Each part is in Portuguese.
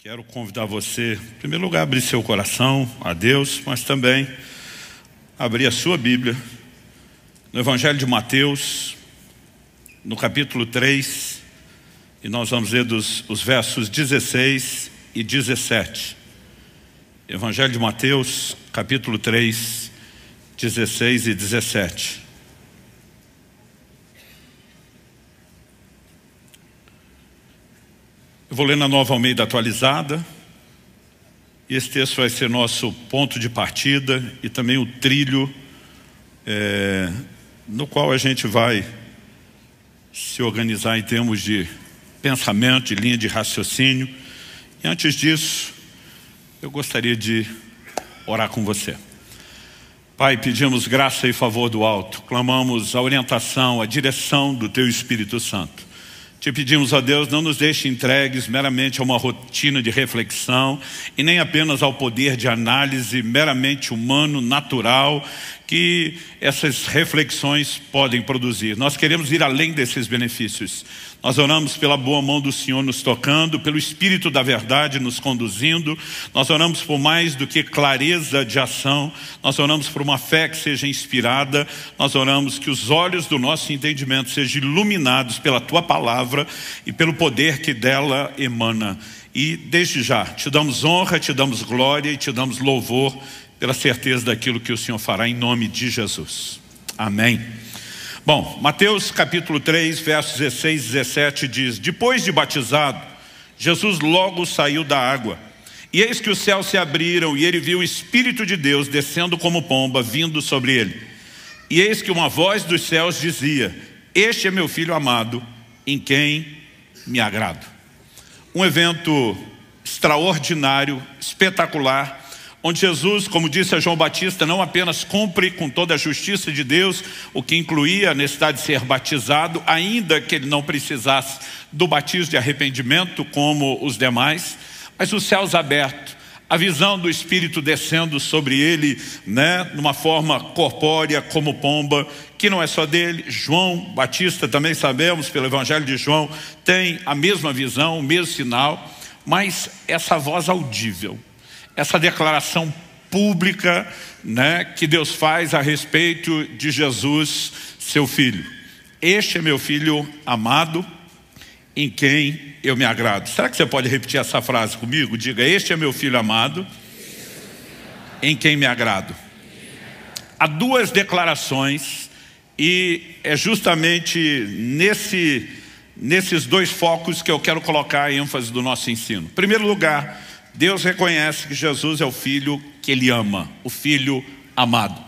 Quero convidar você, em primeiro lugar, a abrir seu coração a Deus, mas também abrir a sua Bíblia no Evangelho de Mateus, no capítulo 3, e nós vamos ler os versos 16 e 17. Evangelho de Mateus, capítulo 3, 16 e 17. Eu vou ler na Nova Almeida atualizada, e esse texto vai ser nosso ponto de partida e também o trilho no qual a gente vai se organizar em termos de pensamento, de linha de raciocínio. E antes disso, eu gostaria de orar com você. Pai, pedimos graça e favor do alto, clamamos a orientação, a direção do Teu Espírito Santo. Te pedimos, ó Deus, não nos deixe entregues meramente a uma rotina de reflexão e nem apenas ao poder de análise meramente humano, natural, que essas reflexões podem produzir. Nós queremos ir além desses benefícios. Nós oramos pela boa mão do Senhor nos tocando, pelo Espírito da verdade nos conduzindo. Nós oramos por mais do que clareza de ação. Nós oramos por uma fé que seja inspirada. Nós oramos que os olhos do nosso entendimento sejam iluminados pela Tua palavra e pelo poder que dela emana. E desde já, Te damos honra, Te damos glória e Te damos louvor pela certeza daquilo que o Senhor fará em nome de Jesus. Amém. Bom, Mateus capítulo 3, versos 16 e 17 diz: depois de batizado, Jesus logo saiu da água. E eis que os céus se abriram, e ele viu o Espírito de Deus descendo como pomba, vindo sobre ele. E eis que uma voz dos céus dizia: este é meu Filho amado, em quem me agrado. Um evento extraordinário, espetacular, onde Jesus, como disse a João Batista, não apenas cumpre com toda a justiça de Deus, o que incluía a necessidade de ser batizado, ainda que ele não precisasse do batismo de arrependimento como os demais, mas os céus abertos, a visão do Espírito descendo sobre ele, numa forma corpórea como pomba, que não é só dele. João Batista, também sabemos pelo Evangelho de João, tem a mesma visão, o mesmo sinal, mas essa voz audível, essa declaração pública, que Deus faz a respeito de Jesus, seu Filho. Este é meu Filho amado, em quem eu me agrado. Será que você pode repetir essa frase comigo? Diga: este é meu Filho amado, em quem me agrado. Há duas declarações, e é justamente nesses dois focos que eu quero colocar a ênfase do nosso ensino. Em primeiro lugar, Deus reconhece que Jesus é o Filho que Ele ama, o Filho amado.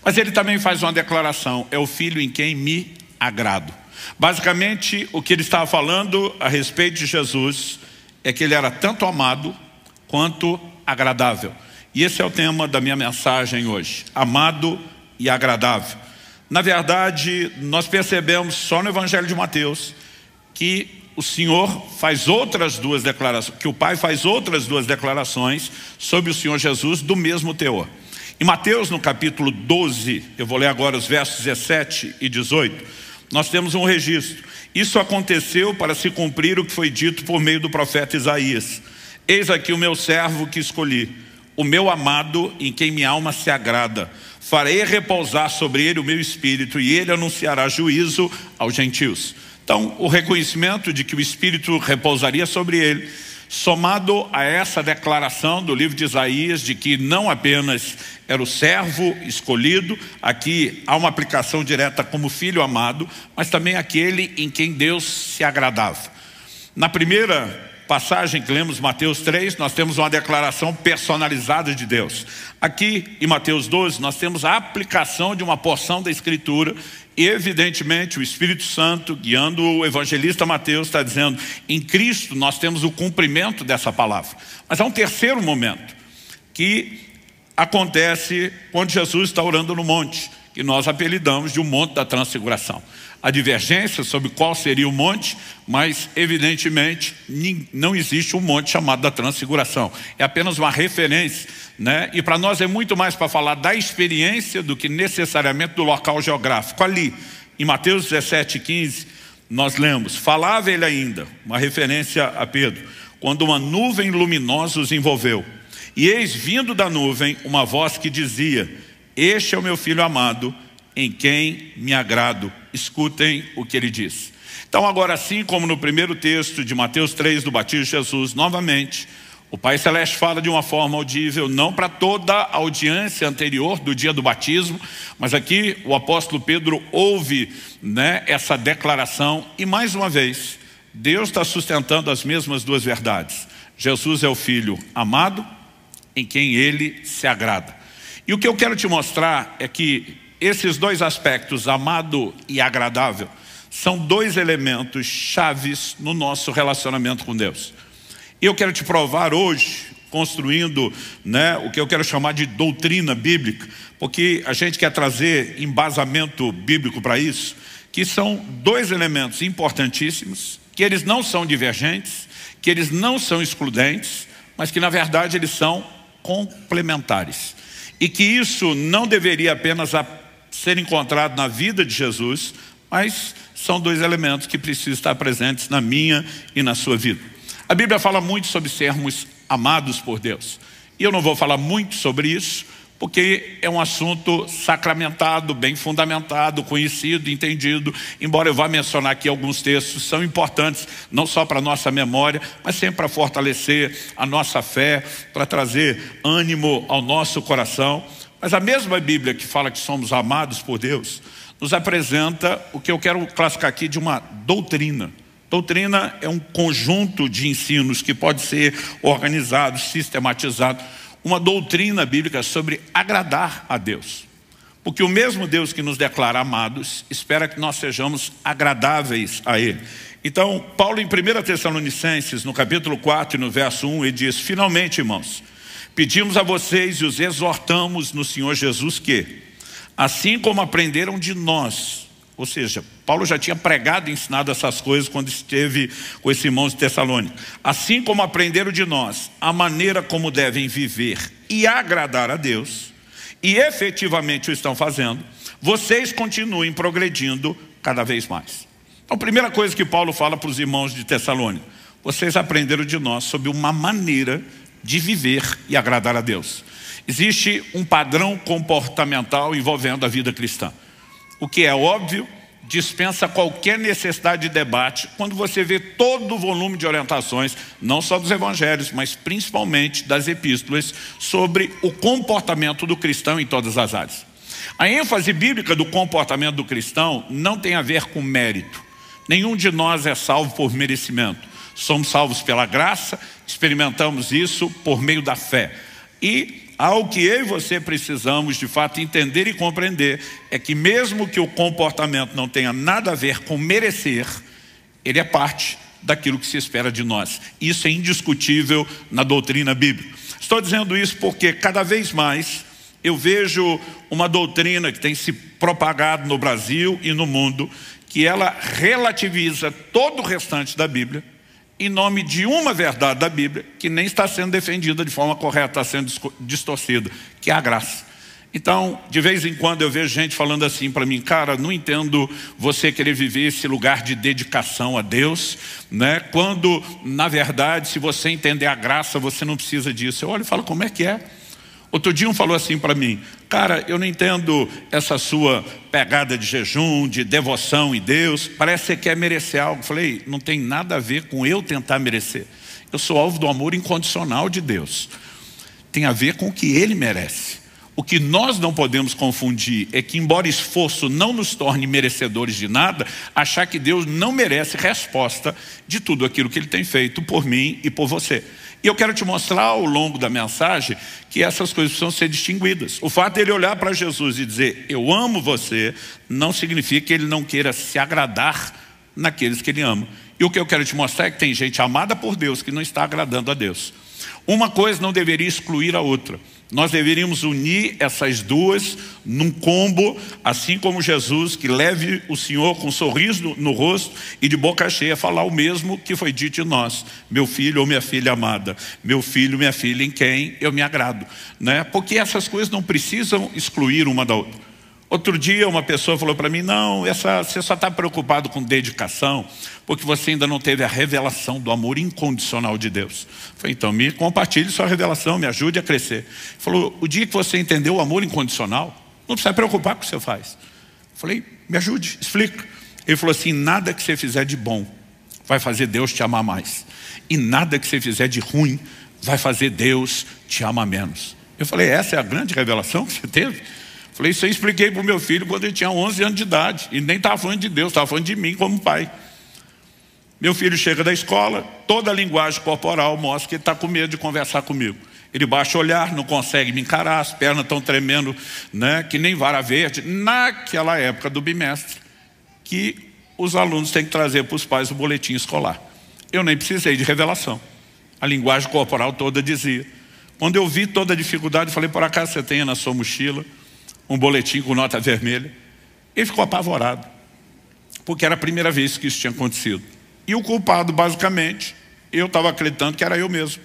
Mas Ele também faz uma declaração: é o Filho em quem me agrado. Basicamente, o que Ele estava falando a respeito de Jesus é que Ele era tanto amado quanto agradável. E esse é o tema da minha mensagem hoje: amado e agradável. Na verdade, nós percebemos só no Evangelho de Mateus que o Senhor faz outras duas declarações, que o Pai faz outras duas declarações sobre o Senhor Jesus do mesmo teor. Em Mateus, no capítulo 12, eu vou ler agora os versos 17 e 18, nós temos um registro. Isso aconteceu para se cumprir o que foi dito por meio do profeta Isaías: eis aqui o meu servo que escolhi, o meu amado, em quem minha alma se agrada. Farei repousar sobre ele o meu espírito, e ele anunciará juízo aos gentios. Então, o reconhecimento de que o Espírito repousaria sobre ele, somado a essa declaração do livro de Isaías, de que não apenas era o servo escolhido, aqui há uma aplicação direta como filho amado, mas também aquele em quem Deus se agradava. Na primeira passagem que lemos, Mateus 3, nós temos uma declaração personalizada de Deus. Aqui em Mateus 12, nós temos a aplicação de uma porção da Escritura. E evidentemente o Espírito Santo, guiando o evangelista Mateus, está dizendo: em Cristo nós temos o cumprimento dessa palavra. Mas há um terceiro momento que acontece quando Jesus está orando no monte, que nós apelidamos de um monte da transfiguração. Há divergência sobre qual seria o monte, mas evidentemente não existe um monte chamado da transfiguração. É apenas uma referência, E para nós é muito mais para falar da experiência do que necessariamente do local geográfico. Ali, em Mateus 17, 15, nós lemos: falava ele ainda, uma referência a Pedro, quando uma nuvem luminosa os envolveu. E eis vindo da nuvem uma voz que dizia: este é o meu filho amado, em quem me agrado. Escutem o que ele diz. Então agora, assim como no primeiro texto de Mateus 3, do batismo de Jesus, novamente, o Pai Celeste fala de uma forma audível, não para toda a audiência anterior do dia do batismo, mas aqui o apóstolo Pedro ouve, essa declaração, e mais uma vez, Deus está sustentando as mesmas duas verdades. Jesus é o Filho amado, em quem Ele se agrada. E o que eu quero te mostrar é que esses dois aspectos, amado e agradável, são dois elementos chaves no nosso relacionamento com Deus. E eu quero te provar hoje, construindo o que eu quero chamar de doutrina bíblica, porque a gente quer trazer embasamento bíblico para isso, que são dois elementos importantíssimos, que eles não são divergentes, que eles não são excludentes, mas que na verdade eles são complementares. E que isso não deveria apenas ser encontrado na vida de Jesus, mas são dois elementos que precisam estar presentes na minha e na sua vida. A Bíblia fala muito sobre sermos amados por Deus. E eu não vou falar muito sobre isso, porque é um assunto sacramentado, bem fundamentado, conhecido, entendido. Embora eu vá mencionar aqui alguns textos, são importantes, não só para a nossa memória, mas sempre para fortalecer a nossa fé, para trazer ânimo ao nosso coração. Mas a mesma Bíblia que fala que somos amados por Deus, nos apresenta o que eu quero classificar aqui de uma doutrina. Doutrina é um conjunto de ensinos que pode ser organizado, sistematizado. Uma doutrina bíblica sobre agradar a Deus. Porque o mesmo Deus que nos declara amados, espera que nós sejamos agradáveis a Ele. Então, Paulo em 1 Tessalonicenses, no capítulo 4 e no verso 1, ele diz: finalmente, irmãos, pedimos a vocês e os exortamos no Senhor Jesus que, assim como aprenderam de nós, ou seja, Paulo já tinha pregado e ensinado essas coisas quando esteve com esses irmãos de Tessalônica. Assim como aprenderam de nós a maneira como devem viver e agradar a Deus, e efetivamente o estão fazendo, vocês continuem progredindo cada vez mais. Então, a primeira coisa que Paulo fala para os irmãos de Tessalônica: vocês aprenderam de nós sobre uma maneira de viver e agradar a Deus. Existe um padrão comportamental envolvendo a vida cristã. O que é óbvio, dispensa qualquer necessidade de debate quando você vê todo o volume de orientações, não só dos evangelhos, mas principalmente das epístolas, sobre o comportamento do cristão em todas as áreas. A ênfase bíblica do comportamento do cristão não tem a ver com mérito. Nenhum de nós é salvo por merecimento. Somos salvos pela graça, experimentamos isso por meio da fé. E ao que eu e você precisamos de fato entender e compreender é que mesmo que o comportamento não tenha nada a ver com merecer, ele é parte daquilo que se espera de nós. Isso é indiscutível na doutrina bíblica. Estou dizendo isso porque cada vez mais eu vejo uma doutrina que tem se propagado no Brasil e no mundo, que ela relativiza todo o restante da Bíblia em nome de uma verdade da Bíblia que nem está sendo defendida de forma correta, está sendo distorcida, que é a graça. Então, de vez em quando eu vejo gente falando assim para mim: cara, não entendo você querer viver esse lugar de dedicação a Deus, quando, na verdade, se você entender a graça, você não precisa disso. Eu olho e falo: como é que é? Outro dia um falou assim para mim: cara, eu não entendo essa sua pegada de jejum, de devoção em Deus, parece que você quer merecer algo. Eu falei: não tem nada a ver com eu tentar merecer. Eu sou alvo do amor incondicional de Deus. Tem a ver com o que Ele merece. O que nós não podemos confundir é que, embora esforço não nos torne merecedores de nada, achar que Deus não merece resposta de tudo aquilo que Ele tem feito por mim e por você. E eu quero te mostrar ao longo da mensagem que essas coisas precisam ser distinguidas. O fato dele olhar para Jesus e dizer: eu amo você, não significa que ele não queira se agradar naqueles que ele ama. E o que eu quero te mostrar é que tem gente amada por Deus que não está agradando a Deus. Uma coisa não deveria excluir a outra. Nós deveríamos unir essas duas num combo, assim como Jesus, que leve o Senhor com um sorriso no rosto e de boca cheia falar o mesmo que foi dito de nós: meu filho ou minha filha amada, meu filho, minha filha em quem eu me agrado. Porque essas coisas não precisam excluir uma da outra. Outro dia uma pessoa falou para mim, não, você só está preocupado com dedicação, porque você ainda não teve a revelação do amor incondicional de Deus. Eu falei, então me compartilhe sua revelação, me ajude a crescer. Ele falou, o dia que você entendeu o amor incondicional, não precisa preocupar com o que você faz. Eu falei, me ajude, explica. Ele falou assim, nada que você fizer de bom vai fazer Deus te amar mais. E nada que você fizer de ruim vai fazer Deus te amar menos. Eu falei, essa é a grande revelação que você teve? Falei, isso eu expliquei para o meu filho quando ele tinha 11 anos de idade. E nem estava falando de Deus, estava falando de mim como pai. Meu filho chega da escola, toda a linguagem corporal mostra que ele está com medo de conversar comigo. Ele baixa o olhar, não consegue me encarar, as pernas estão tremendo, né, que nem vara verde. Naquela época do bimestre, que os alunos têm que trazer para os pais o boletim escolar. Eu nem precisei de revelação. A linguagem corporal toda dizia. Quando eu vi toda a dificuldade, eu falei, por acaso você tem na sua mochila um boletim com nota vermelha? Ele ficou apavorado, porque era a primeira vez que isso tinha acontecido. E o culpado, basicamente, eu estava acreditando que era eu mesmo.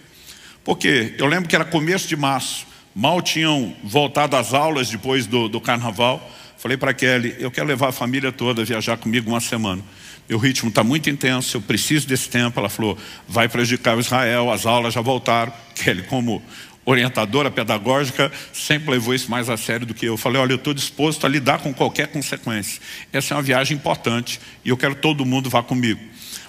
Porque eu lembro que era começo de março, mal tinham voltado às aulas depois do carnaval. Falei para a Kelly, eu quero levar a família toda a viajar comigo uma semana. Meu ritmo está muito intenso, eu preciso desse tempo. Ela falou, vai prejudicar o Israel, as aulas já voltaram. Kelly, como orientadora pedagógica, sempre levou isso mais a sério do que eu. Eu falei, olha, eu estou disposto a lidar com qualquer consequência. Essa é uma viagem importante e eu quero que todo mundo vá comigo,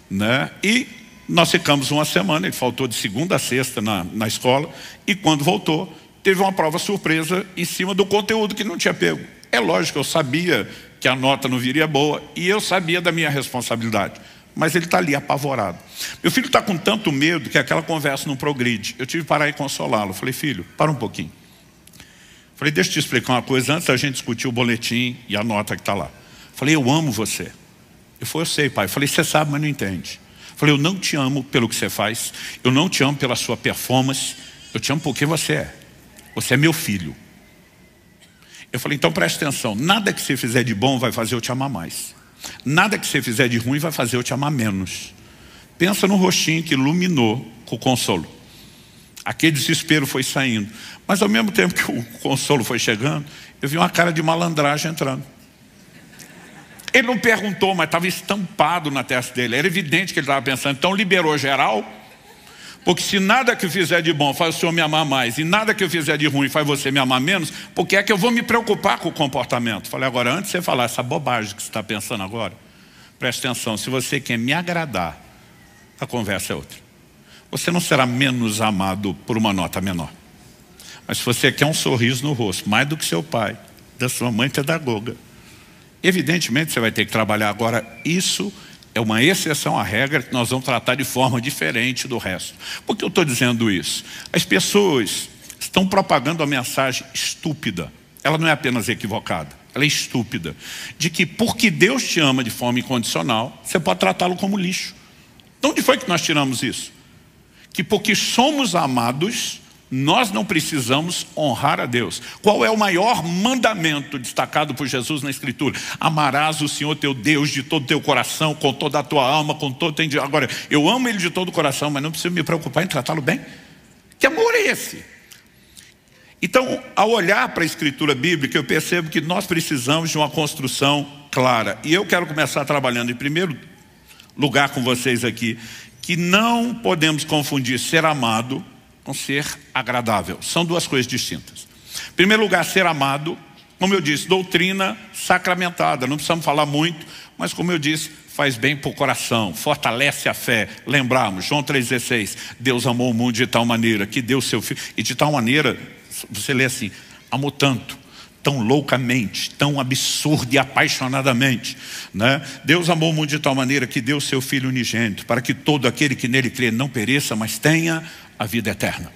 né? E nós ficamos uma semana, ele faltou de segunda a sexta na escola, e quando voltou, teve uma prova surpresa em cima do conteúdo que não tinha pego. É lógico, eu sabia que a nota não viria boa e eu sabia da minha responsabilidade. Mas ele está ali apavorado. Meu filho está com tanto medo que aquela conversa não progride. Eu tive que parar e consolá-lo. Falei, filho, para um pouquinho. Falei, deixa eu te explicar uma coisa antes da gente discutir o boletim e a nota que está lá. Falei, eu amo você. Ele falou, eu sei, pai. Falei, você sabe, mas não entende. Falei, eu não te amo pelo que você faz. Eu não te amo pela sua performance. Eu te amo porque você é. Você é meu filho. Eu falei, então preste atenção. Nada que você fizer de bom vai fazer eu te amar mais. Nada que você fizer de ruim vai fazer eu te amar menos. Pensa no rostinho que iluminou com o consolo. Aquele desespero foi saindo. Mas ao mesmo tempo que o consolo foi chegando, eu vi uma cara de malandragem entrando. Ele não perguntou, mas estava estampado na testa dele. Era evidente que ele estava pensando, então liberou geral. Porque se nada que eu fizer de bom faz o senhor me amar mais, e nada que eu fizer de ruim faz você me amar menos, por que é que eu vou me preocupar com o comportamento? Falei, agora, antes de você falar essa bobagem que você está pensando agora, preste atenção, se você quer me agradar, a conversa é outra. Você não será menos amado por uma nota menor. Mas se você quer um sorriso no rosto, mais do que seu pai, da sua mãe pedagoga, evidentemente você vai ter que trabalhar. Agora, isso é uma exceção à regra que nós vamos tratar de forma diferente do resto. Por que eu estou dizendo isso? As pessoas estão propagando a mensagem estúpida. Ela não é apenas equivocada, ela é estúpida. De que porque Deus te ama de forma incondicional, você pode tratá-lo como lixo. De onde foi que nós tiramos isso? Que porque somos amados, nós não precisamos honrar a Deus. Qual é o maior mandamento destacado por Jesus na Escritura? Amarás o Senhor teu Deus de todo o teu coração, com toda a tua alma, com todo o teu entendimento. Agora, eu amo Ele de todo o coração, mas não preciso me preocupar em tratá-lo bem? Que amor é esse? Então, ao olhar para a Escritura bíblica, eu percebo que nós precisamos de uma construção clara. E eu quero começar trabalhando em primeiro lugar com vocês aqui, que não podemos confundir ser amado com ser agradável. São duas coisas distintas. Em primeiro lugar, ser amado, como eu disse, doutrina sacramentada. Não precisamos falar muito, mas como eu disse, faz bem para o coração, fortalece a fé. Lembramos, João 3,16, Deus amou o mundo de tal maneira que deu seu Filho. E de tal maneira, você lê assim, amou tanto, tão loucamente, tão absurdo e apaixonadamente, né? Deus amou o mundo de tal maneira que deu seu Filho unigênito, para que todo aquele que nele crê não pereça, mas tenha a vida eterna.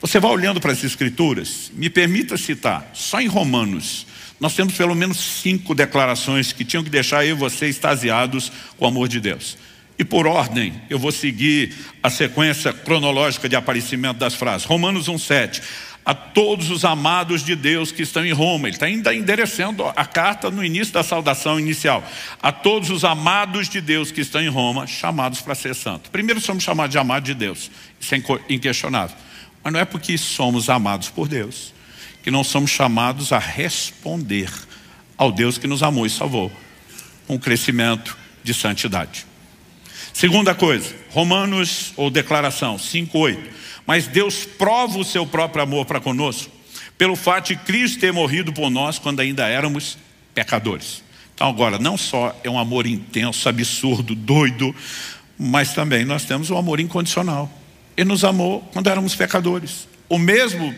Você vai olhando para as Escrituras, me permita citar, só em Romanos, nós temos pelo menos 5 declarações que tinham que deixar eu e você extasiados com o amor de Deus. E por ordem, eu vou seguir a sequência cronológica de aparecimento das frases. Romanos 1,7. A todos os amados de Deus que estão em Roma. Ele está ainda endereçando a carta no início da saudação inicial. A todos os amados de Deus que estão em Roma, chamados para ser santos. Primeiro somos chamados de amados de Deus. Isso é inquestionável. Mas não é porque somos amados por Deus que não somos chamados a responder ao Deus que nos amou e salvou, um crescimento de santidade. Segunda coisa, Romanos, ou declaração 5:8. Mas Deus prova o seu próprio amor para conosco, pelo fato de Cristo ter morrido por nós quando ainda éramos pecadores. Então agora, não só é um amor intenso, absurdo, doido, mas também nós temos um amor incondicional. Ele nos amou quando éramos pecadores. O mesmo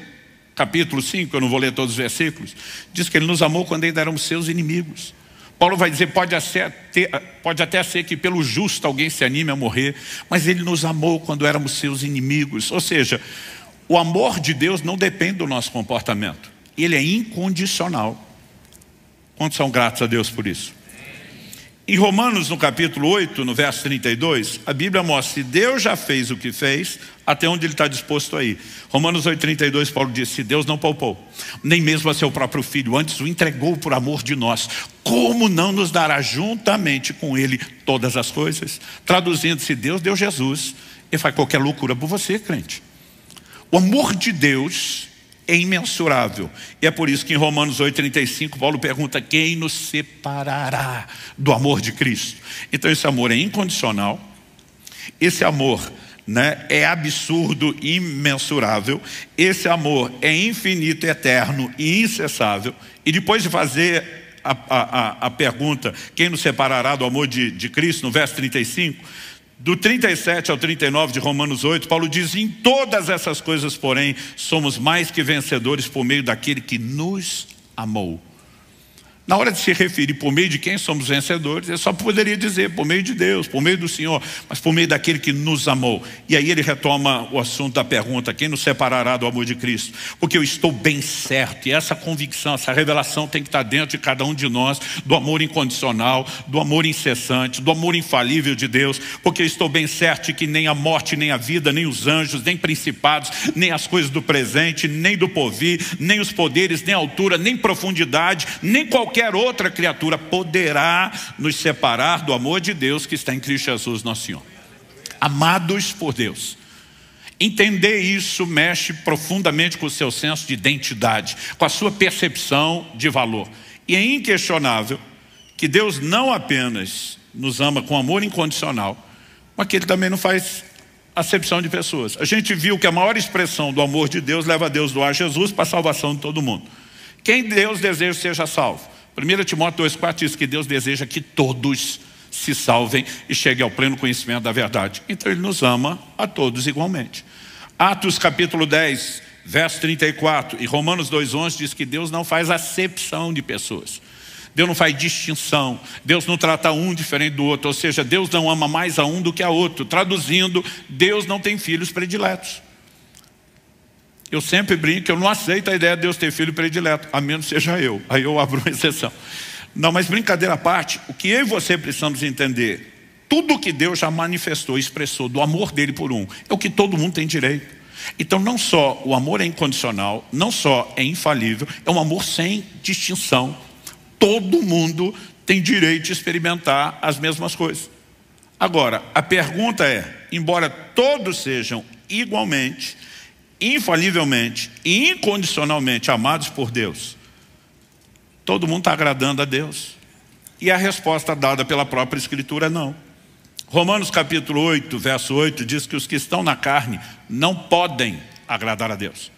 capítulo 5, eu não vou ler todos os versículos, diz que Ele nos amou quando ainda éramos seus inimigos. Paulo vai dizer, pode até ser que pelo justo alguém se anime a morrer, mas Ele nos amou quando éramos seus inimigos. Ou seja, o amor de Deus não depende do nosso comportamento. Ele é incondicional. Quantos são gratos a Deus por isso? Em Romanos, no capítulo 8, no verso 32, a Bíblia mostra que Deus já fez o que fez, até onde Ele está disposto a ir. Romanos 8:32, Paulo diz, se Deus não poupou, nem mesmo a seu próprio Filho, antes o entregou por amor de nós, como não nos dará juntamente com Ele todas as coisas? Traduzindo, se Deus deu Jesus, Ele faz qualquer loucura por você, crente. O amor de Deus é imensurável. E é por isso que em Romanos 8:35, Paulo pergunta, quem nos separará do amor de Cristo? Então esse amor é incondicional, esse amor, né, é absurdo, imensurável, esse amor é infinito, eterno e incessável. E depois de fazer a pergunta, quem nos separará do amor de Cristo, no verso 35, do 37 ao 39 de Romanos 8, Paulo diz, em todas essas coisas, porém, somos mais que vencedores por meio daquele que nos amou. Na hora de se referir por meio de quem somos vencedores, ele só poderia dizer por meio de Deus, por meio do Senhor, mas por meio daquele que nos amou. E aí ele retoma o assunto da pergunta, quem nos separará do amor de Cristo? Porque eu estou bem certo, e essa convicção, essa revelação tem que estar dentro de cada um de nós, do amor incondicional, do amor incessante, do amor infalível de Deus, porque eu estou bem certo de que nem a morte, nem a vida, nem os anjos, nem principados, nem as coisas do presente, nem do porvir, nem os poderes, nem a altura, nem profundidade, nem qualquer outra criatura poderá nos separar do amor de Deus que está em Cristo Jesus, nosso Senhor. Amados por Deus. Entender isso mexe profundamente com o seu senso de identidade, com a sua percepção de valor. E é inquestionável que Deus não apenas nos ama com amor incondicional, mas que Ele também não faz acepção de pessoas. A gente viu que a maior expressão do amor de Deus leva a Deus doar Jesus para a salvação de todo mundo. Quem Deus deseja seja salvo? 1 Timóteo 2,4 diz que Deus deseja que todos se salvem e cheguem ao pleno conhecimento da verdade. Então Ele nos ama a todos igualmente. Atos capítulo 10, verso 34 e Romanos 2,11 diz que Deus não faz acepção de pessoas. Deus não faz distinção. Deus não trata um diferente do outro. Ou seja, Deus não ama mais a um do que a outro. Traduzindo, Deus não tem filhos prediletos. Eu sempre brinco que eu não aceito a ideia de Deus ter filho predileto, a menos seja eu. Aí eu abro uma exceção. Não, mas brincadeira à parte, o que eu e você precisamos entender, tudo que Deus já manifestou, expressou do amor dele por um, é o que todo mundo tem direito. Então não só o amor é incondicional, não só é infalível, é um amor sem distinção. Todo mundo tem direito de experimentar as mesmas coisas. Agora, a pergunta é, embora todos sejam igualmente, infalivelmente e incondicionalmente amados por Deus, todo mundo está agradando a Deus? E a resposta dada pela própria Escritura é não. Romanos capítulo 8, verso 8 diz que os que estão na carne não podem agradar a Deus.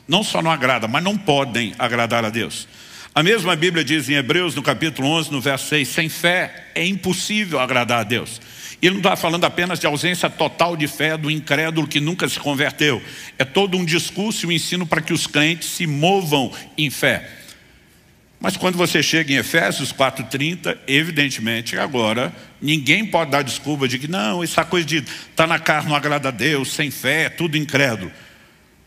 Não só não agrada, mas não podem agradar a Deus. A mesma Bíblia diz em Hebreus no capítulo 11, no verso 6, sem fé é impossível agradar a Deus. Ele não está falando apenas de ausência total de fé do incrédulo que nunca se converteu. É todo um discurso e um ensino para que os crentes se movam em fé. Mas quando você chega em Efésios 4:30, evidentemente agora ninguém pode dar desculpa de que não, essa coisa de estar na carne não agrada a Deus, sem fé, é tudo incrédulo.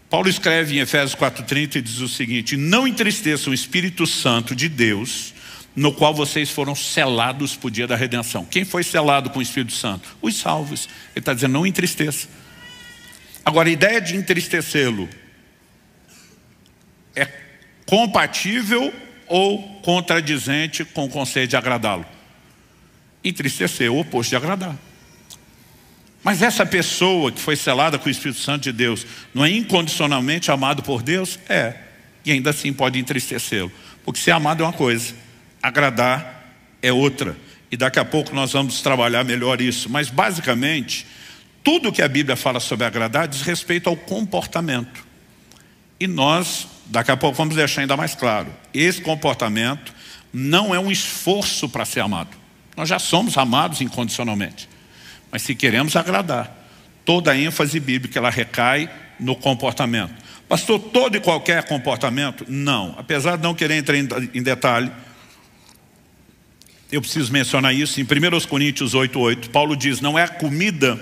Paulo escreve em Efésios 4:30 e diz o seguinte, não entristeçam o Espírito Santo de Deus, no qual vocês foram selados para o dia da redenção. Quem foi selado com o Espírito Santo? Os salvos. Ele está dizendo, não entristeça. Agora, a ideia de entristecê-lo é compatível ou contradizente com o conceito de agradá-lo? Entristecer é o oposto de agradar. Mas essa pessoa que foi selada com o Espírito Santo de Deus não é incondicionalmente amado por Deus? É. E ainda assim pode entristecê-lo. Porque ser amado é uma coisa, agradar é outra. E daqui a pouco nós vamos trabalhar melhor isso. Mas basicamente, tudo que a Bíblia fala sobre agradar diz respeito ao comportamento. E nós, daqui a pouco vamos deixar ainda mais claro, esse comportamento não é um esforço para ser amado. Nós já somos amados incondicionalmente. Mas se queremos agradar, toda a ênfase bíblica ela recai no comportamento. Pastor, todo e qualquer comportamento? Não. Apesar de não querer entrar em detalhe, eu preciso mencionar isso. Em 1 Coríntios 8:8, Paulo diz, não é a comida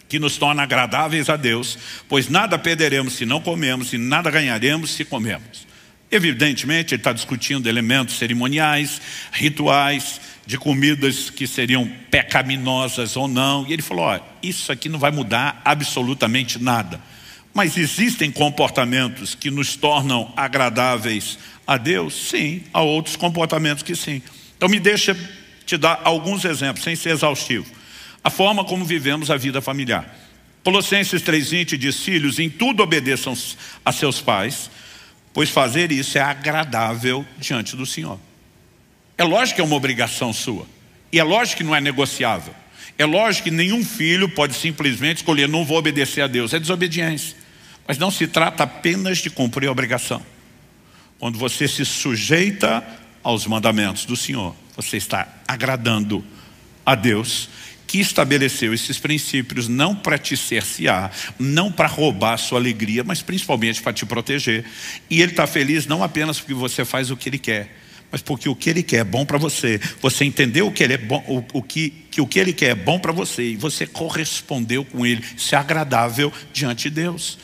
que nos torna agradáveis a Deus, pois nada perderemos se não comemos e nada ganharemos se comemos. Evidentemente, ele está discutindo elementos cerimoniais, rituais, de comidas que seriam pecaminosas ou não. E ele falou, olha, isso aqui não vai mudar absolutamente nada. Mas existem comportamentos que nos tornam agradáveis a Deus? Sim, há outros comportamentos que sim. Então me deixa te dar alguns exemplos, sem ser exaustivo. A forma como vivemos a vida familiar. Colossenses 3:20 diz, filhos, em tudo obedeçam a seus pais, pois fazer isso é agradável diante do Senhor. É lógico que é uma obrigação sua. E é lógico que não é negociável. É lógico que nenhum filho pode simplesmente escolher, não vou obedecer a Deus. É desobediência. Mas não se trata apenas de cumprir a obrigação. Quando você se sujeita aos mandamentos do Senhor, você está agradando a Deus, que estabeleceu esses princípios não para te cercear, não para roubar a sua alegria, mas principalmente para te proteger. E Ele está feliz não apenas porque você faz o que Ele quer, mas porque o que Ele quer é bom para você. Você entendeu que Ele é bom, o que Ele quer é bom para você, e você correspondeu com Ele. Isso é agradável diante de Deus.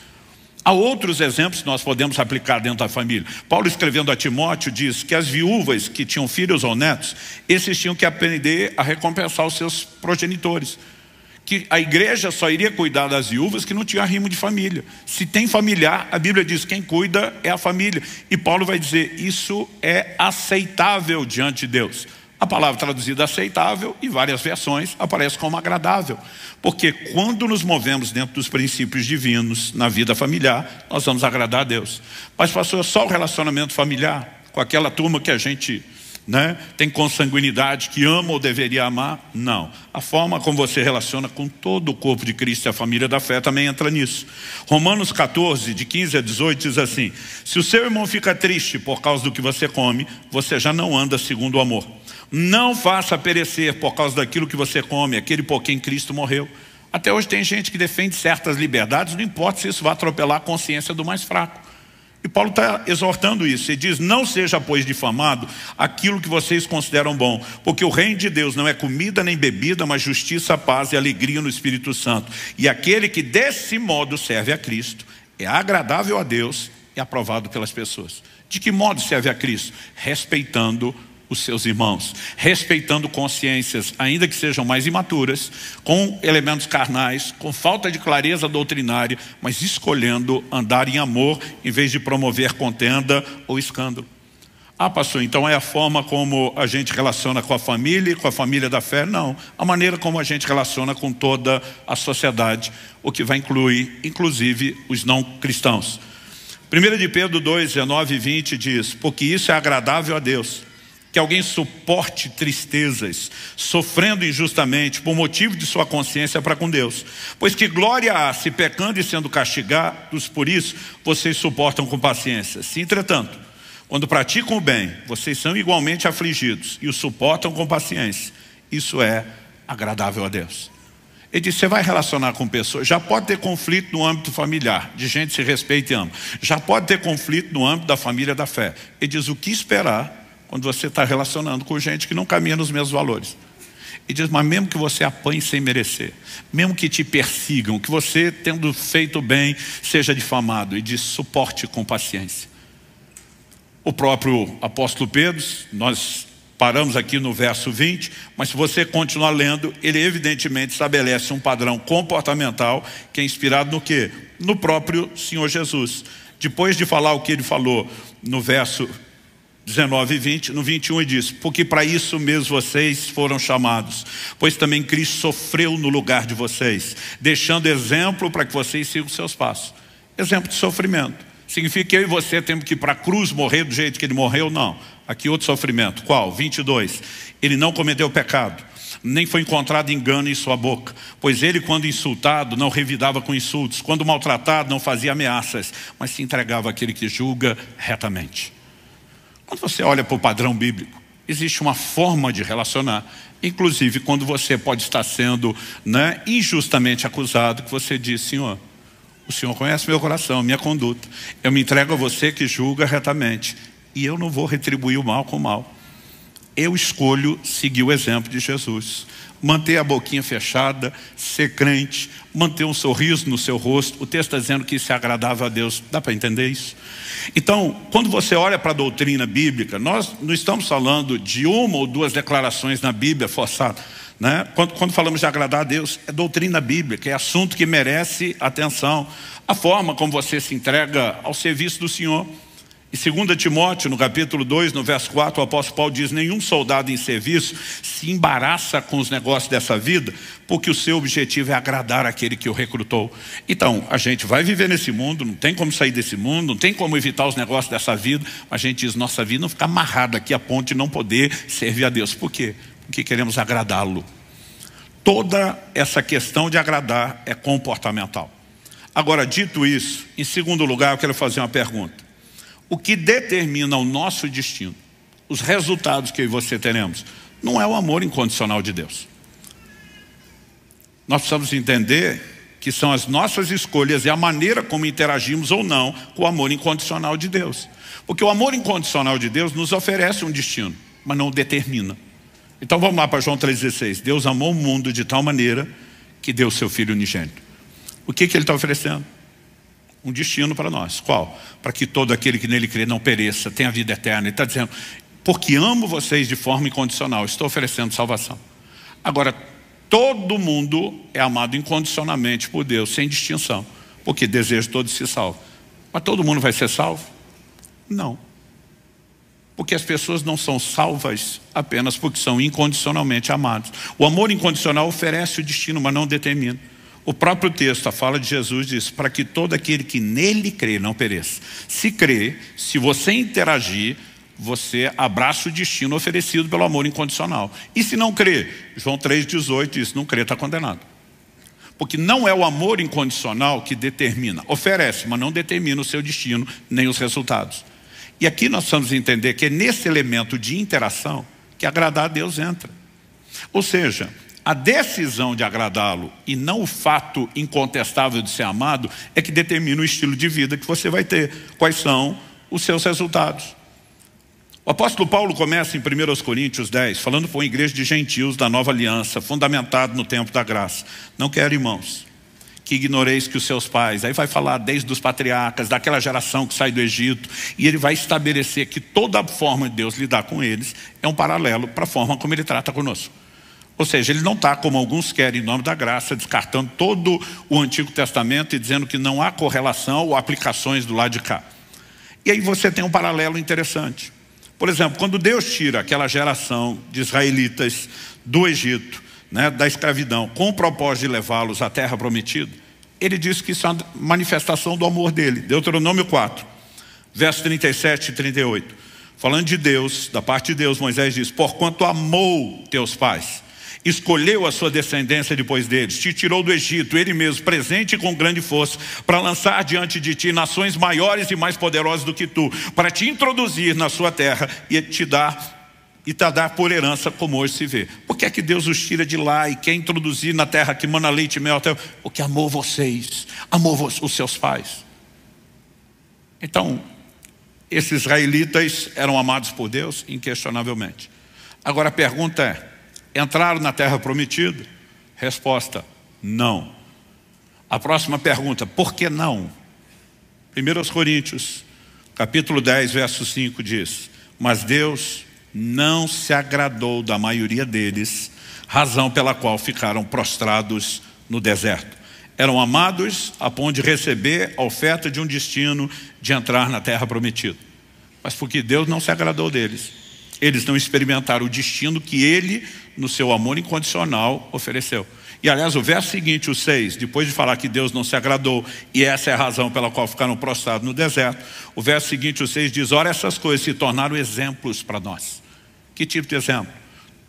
Há outros exemplos que nós podemos aplicar dentro da família. Paulo, escrevendo a Timóteo, diz que as viúvas que tinham filhos ou netos, esses tinham que aprender a recompensar os seus progenitores. Que a igreja só iria cuidar das viúvas que não tinham arrimo de família. Se tem familiar, a Bíblia diz que quem cuida é a família. E Paulo vai dizer, isso é aceitável diante de Deus. A palavra traduzida aceitável, em várias versões, aparece como agradável. Porque quando nos movemos dentro dos princípios divinos na vida familiar, nós vamos agradar a Deus. Mas pastor, só o relacionamento familiar, com aquela turma que a gente tem consanguinidade, que ama ou deveria amar? Não. A forma como você relaciona com todo o corpo de Cristo e a família da fé também entra nisso. Romanos 14, de 15 a 18, diz assim, se o seu irmão fica triste por causa do que você come, você já não anda segundo o amor. Não faça perecer por causa daquilo que você come, aquele por quem Cristo morreu. Até hoje tem gente que defende certas liberdades, não importa se isso vai atropelar a consciência do mais fraco. E Paulo está exortando isso. Ele diz, não seja, pois, difamado aquilo que vocês consideram bom, porque o reino de Deus não é comida nem bebida, mas justiça, paz e alegria no Espírito Santo. E aquele que desse modo serve a Cristo é agradável a Deus e aprovado pelas pessoas. De que modo serve a Cristo? Respeitando os seus irmãos, respeitando consciências, ainda que sejam mais imaturas, com elementos carnais, com falta de clareza doutrinária, mas escolhendo andar em amor, em vez de promover contenda ou escândalo. Ah, pastor, então é a forma como a gente relaciona com a família e com a família da fé? Não, a maneira como a gente relaciona com toda a sociedade, o que vai incluir, inclusive, os não cristãos. 1 de Pedro 2, 19 e 20 diz, porque isso é agradável a Deus, que alguém suporte tristezas, sofrendo injustamente por motivo de sua consciência para com Deus. Pois que glória há se pecando e sendo castigados por isso, vocês suportam com paciência. Se entretanto, quando praticam o bem, vocês são igualmente afligidos e o suportam com paciência, isso é agradável a Deus. Ele diz, você vai relacionar com pessoas, já pode ter conflito no âmbito familiar, de gente que se respeita e ama. Já pode ter conflito no âmbito da família da fé. Ele diz, o que esperar quando você está relacionando com gente que não caminha nos mesmos valores? E diz, mas mesmo que você apanhe sem merecer, mesmo que te persigam, que você, tendo feito bem, seja difamado, e diz, suporte com paciência. O próprio apóstolo Pedro, nós paramos aqui no verso 20, mas se você continuar lendo, ele evidentemente estabelece um padrão comportamental que é inspirado no quê? No próprio Senhor Jesus. Depois de falar o que ele falou no verso 19 e 20, no 21 ele diz, porque para isso mesmo vocês foram chamados, pois também Cristo sofreu no lugar de vocês, deixando exemplo para que vocês sigam seus passos. Exemplo de sofrimento. Significa que eu e você temos que ir para a cruz morrer do jeito que ele morreu? Não. Aqui outro sofrimento. Qual? 22. Ele não cometeu pecado, nem foi encontrado engano em sua boca. Pois ele, quando insultado, não revidava com insultos. Quando maltratado, não fazia ameaças, mas se entregava àquele que julga retamente. Quando você olha para o padrão bíblico, existe uma forma de relacionar. Inclusive, quando você pode estar sendo injustamente acusado, que você diz: Senhor, o Senhor conhece meu coração, minha conduta. Eu me entrego a você que julga retamente. E eu não vou retribuir o mal com o mal. Eu escolho seguir o exemplo de Jesus. Manter a boquinha fechada, ser crente, manter um sorriso no seu rosto. O texto está dizendo que isso é agradável a Deus. Dá para entender isso? Então, quando você olha para a doutrina bíblica, nós não estamos falando de uma ou duas declarações na Bíblia forçadas. Quando falamos de agradar a Deus, é doutrina bíblica, é assunto que merece atenção. A forma como você se entrega ao serviço do Senhor. Em 2 Timóteo, no capítulo 2, no verso 4, o apóstolo Paulo diz: nenhum soldado em serviço se embaraça com os negócios dessa vida, porque o seu objetivo é agradar aquele que o recrutou. Então, a gente vai viver nesse mundo, não tem como sair desse mundo, não tem como evitar os negócios dessa vida, mas a gente diz: nossa vida não fica amarrada aqui a ponto de não poder servir a Deus. Por quê? Porque queremos agradá-lo. Toda essa questão de agradar é comportamental. Agora, dito isso, em segundo lugar, eu quero fazer uma pergunta. O que determina o nosso destino, os resultados que eu e você teremos, não é o amor incondicional de Deus. Nós precisamos entender que são as nossas escolhas e a maneira como interagimos ou não com o amor incondicional de Deus. Porque o amor incondicional de Deus nos oferece um destino, mas não o determina. Então vamos lá para João 3,16. Deus amou o mundo de tal maneira que deu o seu Filho unigênito. O que ele está oferecendo? Um destino para nós. Qual? Para que todo aquele que nele crê não pereça, tenha vida eterna. Ele está dizendo: porque amo vocês de forma incondicional, estou oferecendo salvação. Agora, todo mundo é amado incondicionalmente por Deus, sem distinção, porque deseja todos se salvem. Mas todo mundo vai ser salvo? Não. Porque as pessoas não são salvas apenas porque são incondicionalmente amados. O amor incondicional oferece o destino, mas não determina. O próprio texto, a fala de Jesus diz: para que todo aquele que nele crê não pereça. Se crê, se você interagir, você abraça o destino oferecido pelo amor incondicional. E se não crê, João 3,18 diz: não crê, está condenado. Porque não é o amor incondicional que determina, oferece, mas não determina o seu destino, nem os resultados. E aqui nós precisamos entender que é nesse elemento de interação que agradar a Deus entra. Ou seja, a decisão de agradá-lo e não o fato incontestável de ser amado é que determina o estilo de vida que você vai ter. Quais são os seus resultados? O apóstolo Paulo começa em 1 Coríntios 10, falando para uma igreja de gentios da nova aliança, fundamentado no tempo da graça. Não quero, irmãos, que ignoreis que os seus pais, aí vai falar desde os patriarcas, daquela geração que sai do Egito, e ele vai estabelecer que toda a forma de Deus lidar com eles é um paralelo para a forma como ele trata conosco. Ou seja, ele não está, como alguns querem, em nome da graça, descartando todo o Antigo Testamento e dizendo que não há correlação ou aplicações do lado de cá. E aí você tem um paralelo interessante. Por exemplo, quando Deus tira aquela geração de israelitas do Egito, da escravidão, com o propósito de levá-los à terra prometida, ele diz que isso é uma manifestação do amor dele. Deuteronômio 4, versos 37 e 38. Falando de Deus, da parte de Deus, Moisés diz: porquanto amou teus pais, escolheu a sua descendência depois deles, te tirou do Egito, ele mesmo, presente com grande força, para lançar diante de ti nações maiores e mais poderosas do que tu, para te introduzir na sua terra e te dar por herança, como hoje se vê. Por que é que Deus os tira de lá e quer introduzir na terra que mana leite e mel? Porque amou vocês, amou os seus pais. Então, esses israelitas eram amados por Deus, inquestionavelmente. Agora a pergunta é: entraram na terra prometida? Resposta: não. A próxima pergunta: por que não? 1 Coríntios, capítulo 10, verso 5 diz: mas Deus não se agradou da maioria deles, razão pela qual ficaram prostrados no deserto. Eram amados a ponto de receber a oferta de um destino de entrar na terra prometida. Mas porque Deus não se agradou deles, eles não experimentaram o destino que Ele, no seu amor incondicional, ofereceu. E aliás, o verso seguinte, o 6, depois de falar que Deus não se agradou, e essa é a razão pela qual ficaram prostrados no deserto, o verso seguinte, o 6 diz: ora, essas coisas se tornaram exemplos para nós. Que tipo de exemplo?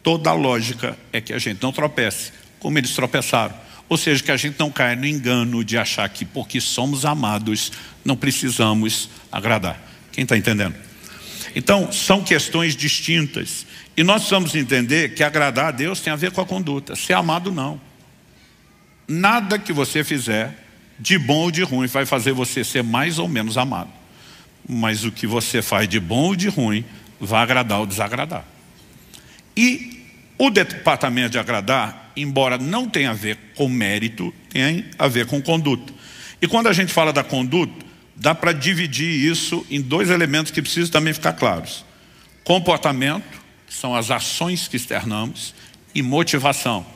Toda a lógica é que a gente não tropece como eles tropeçaram. Ou seja, que a gente não caia no engano de achar que porque somos amados, não precisamos agradar. Quem está entendendo? Então, são questões distintas. E nós precisamos entender que agradar a Deus tem a ver com a conduta. Ser amado, não. Nada que você fizer, de bom ou de ruim, vai fazer você ser mais ou menos amado. Mas o que você faz de bom ou de ruim, vai agradar ou desagradar. E o departamento de agradar, embora não tenha a ver com mérito, tem a ver com conduta. E quando a gente fala da conduta, dá para dividir isso em dois elementos que precisam também ficar claros. Comportamento, que são as ações que externamos, e motivação.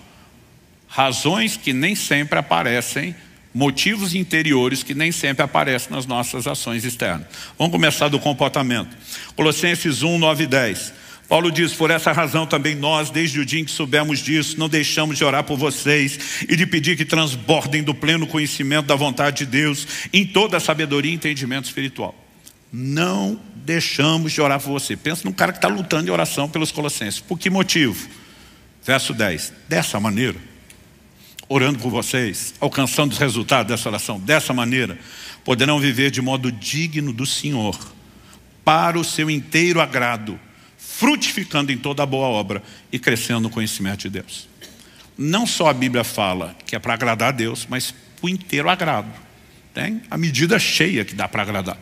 Razões que nem sempre aparecem, motivos interiores que nem sempre aparecem nas nossas ações externas. Vamos começar do comportamento. Colossenses 1, 9 e 10. Paulo diz: por essa razão também nós, desde o dia em que soubemos disso, não deixamos de orar por vocês e de pedir que transbordem do pleno conhecimento da vontade de Deus em toda a sabedoria e entendimento espiritual. Não deixamos de orar por você. Pensa num cara que está lutando em oração pelos colossenses. Por que motivo? Verso 10. Dessa maneira, orando por vocês, alcançando os resultados dessa oração, dessa maneira, poderão viver de modo digno do Senhor, para o seu inteiro agrado, frutificando em toda a boa obra e crescendo no conhecimento de Deus. Não só a Bíblia fala que é para agradar a Deus, mas para o inteiro agrado. Tem a medida cheia que dá para agradar.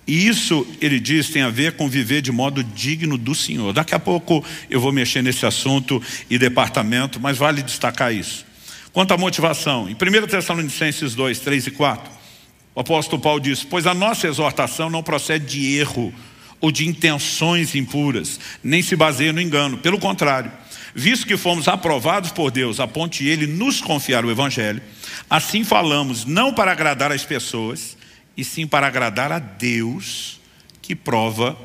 E isso, ele diz, tem a ver com viver de modo digno do Senhor. Daqui a pouco eu vou mexer nesse assunto e departamento, mas vale destacar isso. Quanto à motivação, em 1 Tessalonicenses 2, 3 e 4, o apóstolo Paulo diz: pois a nossa exortação não procede de erro ou de intenções impuras, nem se baseia no engano. Pelo contrário, visto que fomos aprovados por Deus a ponto de Ele nos confiar o Evangelho, assim falamos não para agradar as pessoas, e sim para agradar a Deus que prova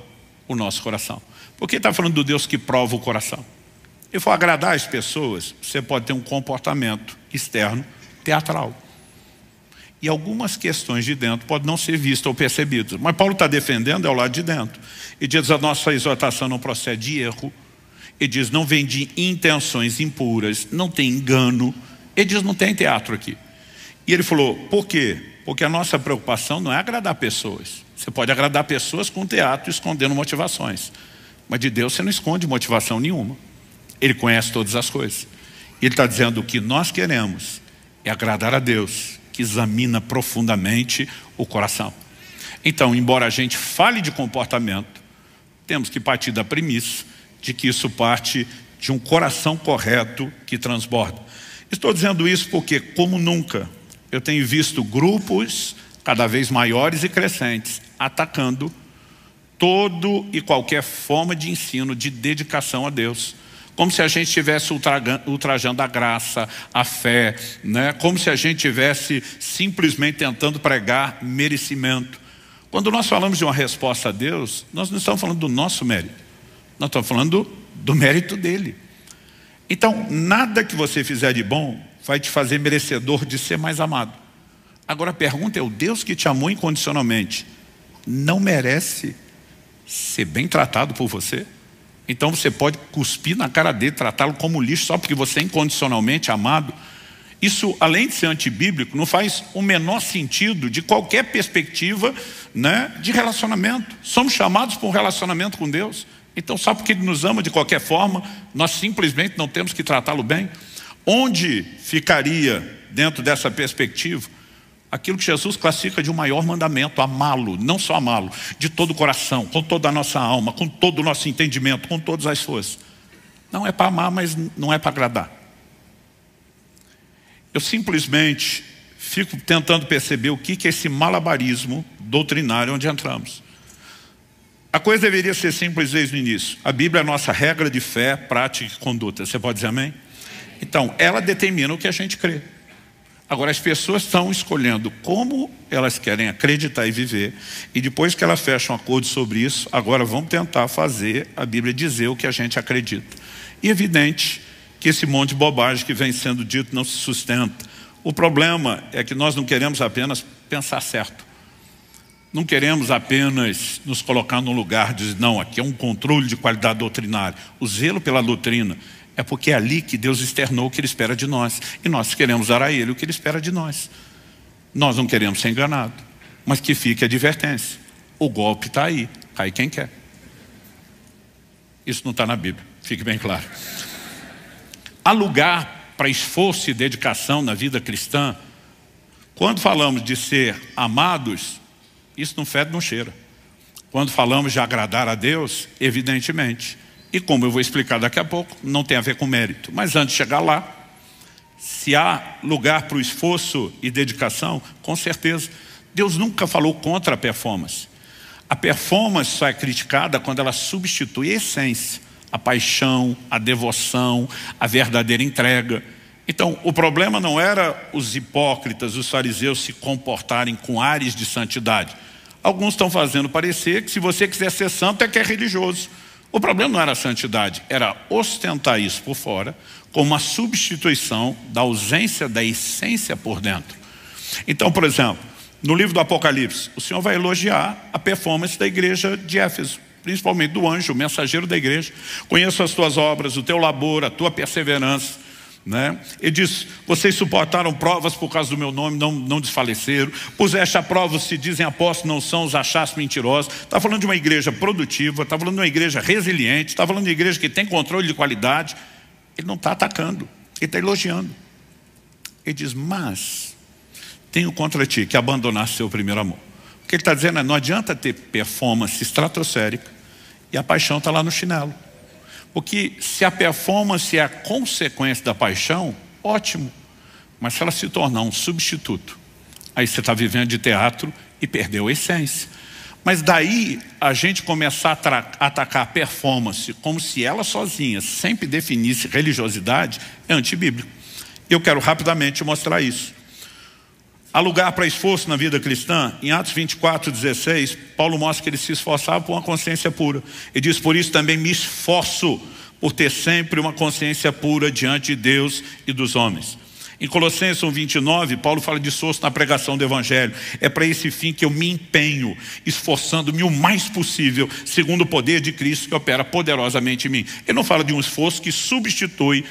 o nosso coração. Por que está falando do Deus que prova o coração? Se for agradar as pessoas, você pode ter um comportamento externo teatral. E algumas questões de dentro podem não ser vistas ou percebidas. Mas Paulo está defendendo é o lado de dentro. E diz: a nossa exortação não procede de erro. Ele diz: não vem de intenções impuras, não tem engano. Ele diz: não tem teatro aqui. E ele falou: por quê? Porque a nossa preocupação não é agradar pessoas. Você pode agradar pessoas com teatro, escondendo motivações. Mas de Deus você não esconde motivação nenhuma. Ele conhece todas as coisas. E ele está dizendo: o que nós queremos é agradar a Deus, que examina profundamente o coração. Então, embora a gente fale de comportamento, temos que partir da premissa de que isso parte de um coração correto que transborda. Estou dizendo isso porque, como nunca, eu tenho visto grupos cada vez maiores e crescentes atacando todo e qualquer forma de ensino, de dedicação a Deus. Como se a gente estivesse ultrajando a graça, a fé, né? Como se a gente estivesse simplesmente tentando pregar merecimento. Quando nós falamos de uma resposta a Deus, nós não estamos falando do nosso mérito. Nós estamos falando do mérito dele. Então, nada que você fizer de bom vai te fazer merecedor de ser mais amado. Agora a pergunta é: o Deus que te amou incondicionalmente não merece ser bem tratado por você? Então você pode cuspir na cara dele, tratá-lo como lixo só porque você é incondicionalmente amado? Isso, além de ser antibíblico, não faz o menor sentido de qualquer perspectiva, né, de relacionamento. Somos chamados para um relacionamento com Deus. Então, só porque Ele nos ama de qualquer forma, nós simplesmente não temos que tratá-lo bem? Onde ficaria, dentro dessa perspectiva, aquilo que Jesus classifica de um maior mandamento: amá-lo, não só amá-lo, de todo o coração, com toda a nossa alma, com todo o nosso entendimento, com todas as forças. Não é para amar, mas não é para agradar. Eu simplesmente fico tentando perceber o que é esse malabarismo doutrinário onde entramos. A coisa deveria ser simples desde o início. A Bíblia é a nossa regra de fé, prática e conduta. Você pode dizer amém? Então, ela determina o que a gente crê. Agora, as pessoas estão escolhendo como elas querem acreditar e viver, e depois que elas fecham um acordo sobre isso, agora vamos tentar fazer a Bíblia dizer o que a gente acredita. E é evidente que esse monte de bobagem que vem sendo dito não se sustenta. O problema é que nós não queremos apenas pensar certo. Não queremos apenas nos colocar num lugar de dizer, não, aqui é um controle de qualidade doutrinária. O zelo pela doutrina é porque é ali que Deus externou o que Ele espera de nós. E nós queremos dar a Ele o que Ele espera de nós. Nós não queremos ser enganados. Mas que fique a advertência. O golpe está aí, cai quem quer. Isso não está na Bíblia, fique bem claro. Há lugar para esforço e dedicação na vida cristã. Quando falamos de ser amados, isso não fede, não cheira. Quando falamos de agradar a Deus, evidentemente. E como eu vou explicar daqui a pouco, não tem a ver com mérito. Mas antes de chegar lá, se há lugar para o esforço e dedicação, com certeza. Deus nunca falou contra a performance. A performance só é criticada quando ela substitui a essência, a paixão, a devoção, a verdadeira entrega. Então, o problema não era os hipócritas, os fariseus se comportarem com ares de santidade. Alguns estão fazendo parecer que se você quiser ser santo é que é religioso. O problema não era a santidade, era ostentar isso por fora como uma substituição da ausência da essência por dentro. Então, por exemplo, no livro do Apocalipse, o Senhor vai elogiar a performance da igreja de Éfeso, principalmente do anjo, o mensageiro da igreja. Conheço as tuas obras, o teu labor, a tua perseverança. Ele diz, vocês suportaram provas por causa do meu nome, não desfaleceram. Puseste a prova, se dizem apóstolos, não são, os achaste mentirosos. Está falando de uma igreja produtiva, está falando de uma igreja resiliente, está falando de uma igreja que tem controle de qualidade. Ele não está atacando, ele está elogiando. Ele diz, mas tenho contra ti que abandonaste seu primeiro amor. O que ele está dizendo é, não adianta ter performance estratosférica e a paixão está lá no chinelo. Porque se a performance é a consequência da paixão, ótimo. Mas se ela se tornar um substituto, aí você está vivendo de teatro e perdeu a essência. Mas daí a gente começar a atacar a performance como se ela sozinha sempre definisse religiosidade, é antibíblico. Eu quero rapidamente mostrar isso. Há lugar para esforço na vida cristã? Em Atos 24:16, Paulo mostra que ele se esforçava por uma consciência pura. Ele diz, por isso também me esforço por ter sempre uma consciência pura diante de Deus e dos homens. Em Colossenses 1:29, Paulo fala de esforço na pregação do Evangelho. É para esse fim que eu me empenho, esforçando-me o mais possível, segundo o poder de Cristo que opera poderosamente em mim. Ele não fala de um esforço que substitui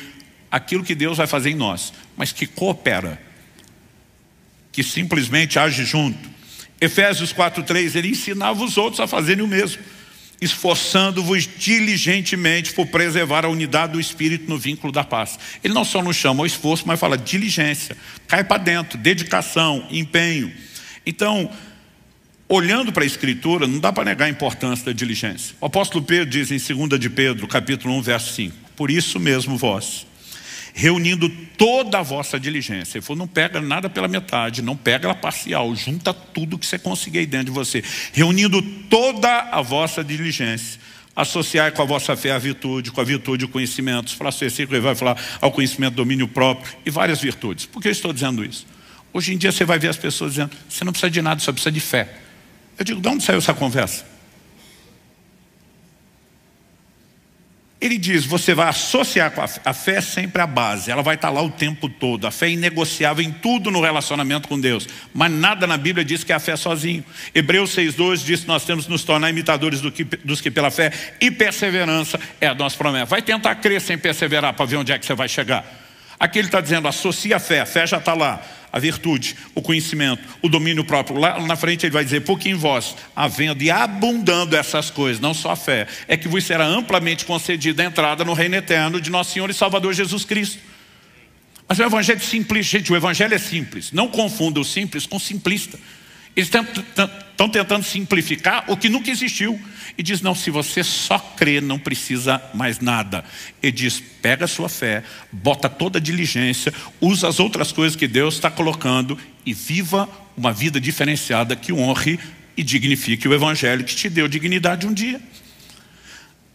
aquilo que Deus vai fazer em nós, mas que coopera, que simplesmente age junto. Efésios 4:3, ele ensinava os outros a fazerem o mesmo, esforçando-vos diligentemente por preservar a unidade do Espírito no vínculo da paz. Ele não só nos chama ao esforço, mas fala diligência, cai para dentro, dedicação, empenho. Então, olhando para a Escritura, não dá para negar a importância da diligência. O apóstolo Pedro diz em 2 de Pedro, capítulo 1, verso 5, por isso mesmo vós, reunindo toda a vossa diligência. Ele falou, não pega nada pela metade, não pega ela parcial, junta tudo que você conseguir aí dentro de você. Reunindo toda a vossa diligência, associai com a vossa fé a virtude, com a virtude o conhecimento. Os próximos versículos ele vai falar ao conhecimento, domínio próprio e várias virtudes. Por que eu estou dizendo isso? Hoje em dia você vai ver as pessoas dizendo, você não precisa de nada, só precisa de fé. Eu digo, de onde saiu essa conversa? Ele diz, você vai associar com a fé é sempre a base, ela vai estar lá o tempo todo. A fé é inegociável em tudo no relacionamento com Deus, mas nada na Bíblia diz que é a fé sozinho. Hebreus 6:2 diz que nós temos que nos tornar imitadores dos que pela fé, e perseverança é a nossa promessa. Vai tentar crer sem perseverar para ver onde é que você vai chegar. Aqui ele está dizendo, associa a fé já está lá. A virtude, o conhecimento, o domínio próprio. Lá na frente ele vai dizer, porque em vós, havendo e abundando essas coisas, não só a fé, é que vos será amplamente concedida a entrada no reino eterno de nosso Senhor e Salvador Jesus Cristo. Mas o evangelho é simples, gente, o evangelho é simples. Não confunda o simples com simplista. Eles estão tentando simplificar o que nunca existiu. E diz, não, se você só crê, não precisa mais nada. Ele diz, pega a sua fé, bota toda a diligência, usa as outras coisas que Deus está colocando e viva uma vida diferenciada que honre e dignifique o evangelho que te deu dignidade um dia.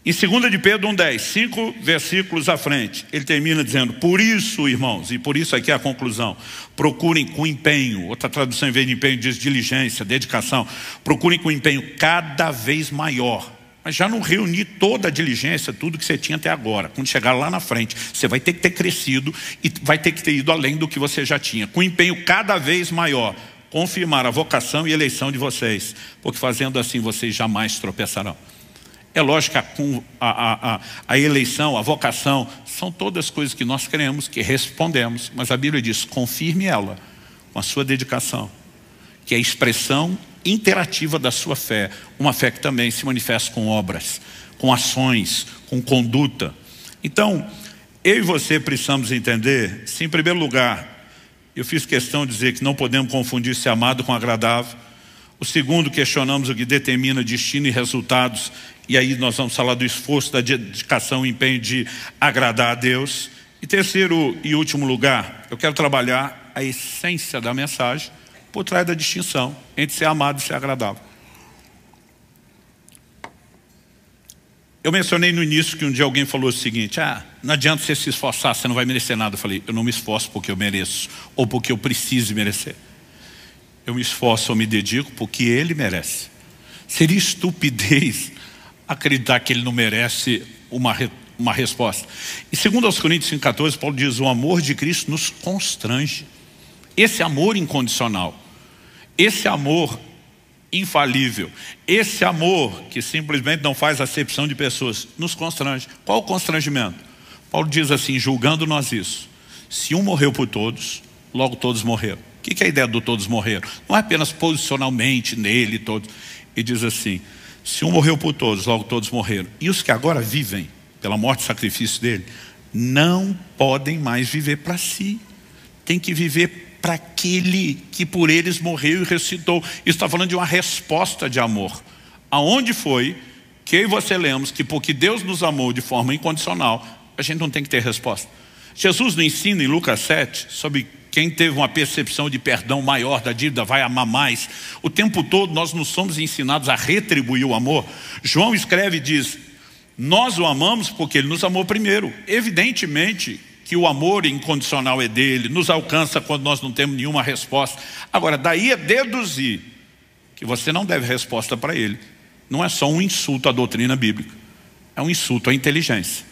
Em 2 de Pedro 1:10, 5 versículos à frente, ele termina dizendo, por isso, irmãos, e por isso aqui é a conclusão, procurem com empenho, outra tradução em vez de empenho diz diligência, dedicação, procurem com empenho cada vez maior mas já não reunir toda a diligência, tudo que você tinha até agora. Quando chegar lá na frente, você vai ter que ter crescido e vai ter que ter ido além do que você já tinha, com empenho cada vez maior, confirmar a vocação e eleição de vocês, porque fazendo assim vocês jamais tropeçarão. É lógico que a eleição, a vocação, são todas coisas que nós queremos, que respondemos, mas a Bíblia diz, confirme ela com a sua dedicação, que é a expressão interativa da sua fé, uma fé que também se manifesta com obras, com ações, com conduta. Então, eu e você precisamos entender, se em primeiro lugar, eu fiz questão de dizer que não podemos confundir ser amado com agradável. O segundo, questionamos o que determina destino e resultados, e aí nós vamos falar do esforço, da dedicação e empenho de agradar a Deus. E terceiro e último lugar, eu quero trabalhar a essência da mensagem por trás da distinção entre ser amado e ser agradável. Eu mencionei no início que um dia alguém falou o seguinte, não adianta você se esforçar, você não vai merecer nada. Eu falei, eu não me esforço porque eu mereço, ou porque eu preciso merecer. Eu me esforço ou me dedico porque Ele merece. Seria estupidez acreditar que Ele não merece uma resposta. E segundo aos Coríntios 5,14, Paulo diz, o amor de Cristo nos constrange. Esse amor incondicional, esse amor infalível, esse amor que simplesmente não faz acepção de pessoas, nos constrange. Qual o constrangimento? Paulo diz assim, julgando nós isso, se um morreu por todos, logo todos morreram. O que é a ideia do todos morreram? Não é apenas posicionalmente nele, todos. Ele diz assim, se um morreu por todos, logo todos morreram. E os que agora vivem, pela morte e sacrifício dele, não podem mais viver para si. Tem que viver para aquele que por eles morreu e ressuscitou. Isso está falando de uma resposta de amor. Aonde foi que eu e você lemos que porque Deus nos amou de forma incondicional, a gente não tem que ter resposta. Jesus nos ensina em Lucas 7 sobre quem teve uma percepção de perdão maior da dívida vai amar mais. O tempo todo nós não somos ensinados a retribuir o amor. João escreve e diz, nós o amamos porque Ele nos amou primeiro. Evidentemente que o amor incondicional é dele, nos alcança quando nós não temos nenhuma resposta. Agora, daí a deduzir que você não deve resposta para ele, não é só um insulto à doutrina bíblica, é um insulto à inteligência.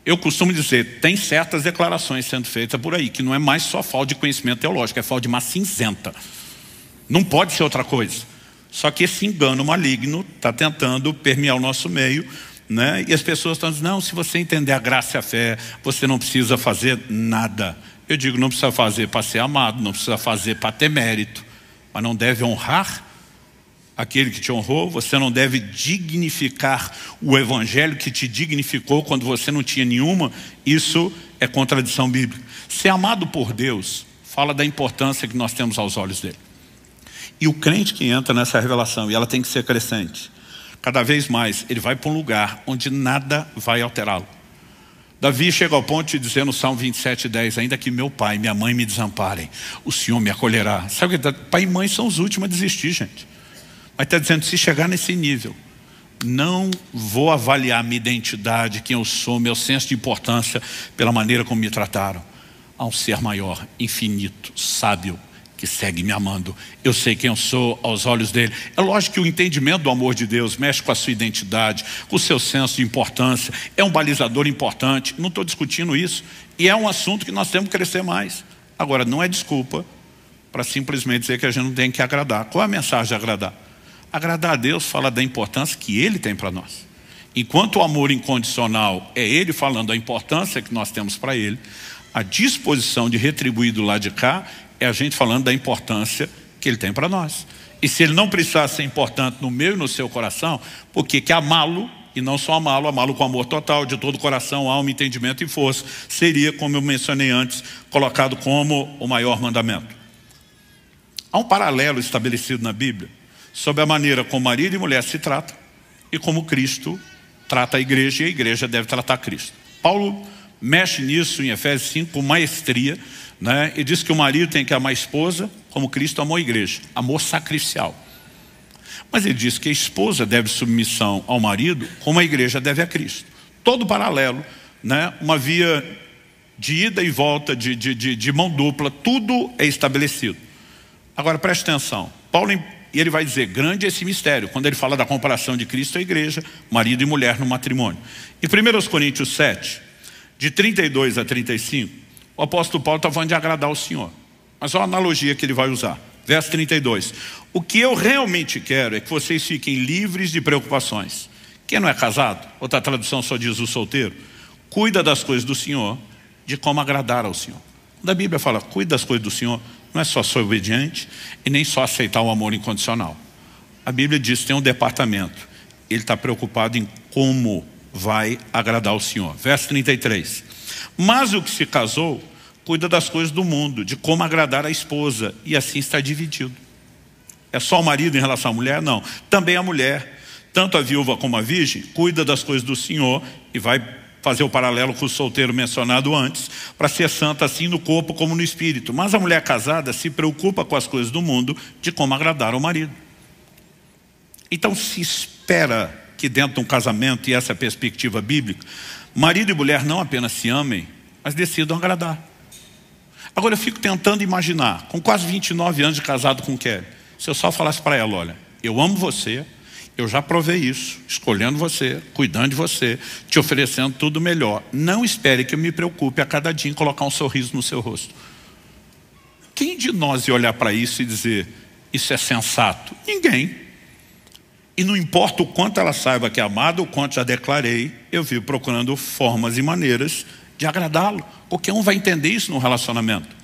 Eu costumo dizer, tem certas declarações sendo feitas por aí, que não é mais só falta de conhecimento teológico, é falta de massa cinzenta. Não pode ser outra coisa. Só que esse engano maligno está tentando permear o nosso meio, né? E as pessoas estão dizendo, não, se você entender a graça e a fé, você não precisa fazer nada. Eu digo, não precisa fazer para ser amado, não precisa fazer para ter mérito, mas não deve honrar aquele que te honrou, você não deve dignificar o evangelho que te dignificou quando você não tinha nenhuma. Isso é contradição bíblica. Ser amado por Deus fala da importância que nós temos aos olhos dele. E o crente que entra nessa revelação, e ela tem que ser crescente, cada vez mais ele vai para um lugar onde nada vai alterá-lo. Davi chega ao ponto de dizer no Salmo 27:10, ainda que meu pai e minha mãe me desamparem, o Senhor me acolherá. Sabe o que? Pai e mãe são os últimos a desistir, gente. Mas está dizendo, se chegar nesse nível, não vou avaliar minha identidade, quem eu sou, meu senso de importância pela maneira como me trataram. Há um ser maior, infinito, sábio, que segue me amando. Eu sei quem eu sou aos olhos dele. É lógico que o entendimento do amor de Deus mexe com a sua identidade, com o seu senso de importância. É um balizador importante. Não estou discutindo isso. E é um assunto que nós temos que crescer mais. Agora, não é desculpa para simplesmente dizer que a gente não tem que agradar. Qual é a mensagem de agradar? Agradar a Deus fala da importância que Ele tem para nós. Enquanto o amor incondicional é Ele falando da importância que nós temos para Ele, a disposição de retribuir do lado de cá é a gente falando da importância que Ele tem para nós. E se Ele não precisasse ser importante no meu e no seu coração, por que amá-lo, e não só amá-lo com amor total, de todo o coração, alma, entendimento e força, seria, como eu mencionei antes, colocado como o maior mandamento. Há um paralelo estabelecido na Bíblia sobre a maneira como marido e mulher se tratam e como Cristo trata a igreja, e a igreja deve tratar Cristo. Paulo mexe nisso em Efésios 5 com maestria, né? E diz que o marido tem que amar a esposa como Cristo amou a igreja, amor sacrificial. Mas ele diz que a esposa deve submissão ao marido como a igreja deve a Cristo. Todo paralelo, né? Uma via de ida e volta, de mão dupla, tudo é estabelecido. Agora preste atenção, Paulo E ele vai dizer, grande é esse mistério, quando ele fala da comparação de Cristo à igreja, marido e mulher no matrimônio. Em 1 Coríntios 7, de 32 a 35, o apóstolo Paulo está falando de agradar o Senhor. Mas olha a analogia que ele vai usar. Verso 32. O que eu realmente quero é que vocês fiquem livres de preocupações. Quem não é casado, outra tradução só diz o solteiro, cuida das coisas do Senhor, de como agradar ao Senhor. Quando a Bíblia fala, cuida das coisas do Senhor, não é só ser obediente e nem só aceitar o amor incondicional. A Bíblia diz que tem um departamento. Ele está preocupado em como vai agradar o Senhor. Verso 33. Mas o que se casou, cuida das coisas do mundo, de como agradar a esposa, e assim está dividido. É só o marido em relação à mulher? Não. Também a mulher, tanto a viúva como a virgem, cuida das coisas do Senhor, e vai fazer o paralelo com o solteiro mencionado antes, para ser santa assim no corpo como no espírito. Mas a mulher casada se preocupa com as coisas do mundo, de como agradar ao marido. Então se espera que dentro de um casamento, e essa é a perspectiva bíblica, marido e mulher não apenas se amem, mas decidam agradar. Agora eu fico tentando imaginar, com quase 29 anos de casado com Kelly, se eu só falasse para ela, olha, eu amo você, eu já provei isso, escolhendo você, cuidando de você, te oferecendo tudo melhor. Não espere que eu me preocupe a cada dia em colocar um sorriso no seu rosto. Quem de nós ia olhar para isso e dizer, isso é sensato? Ninguém. E não importa o quanto ela saiba que é amada, o quanto já declarei, eu vivo procurando formas e maneiras de agradá-lo. Qualquer um vai entender isso no relacionamento.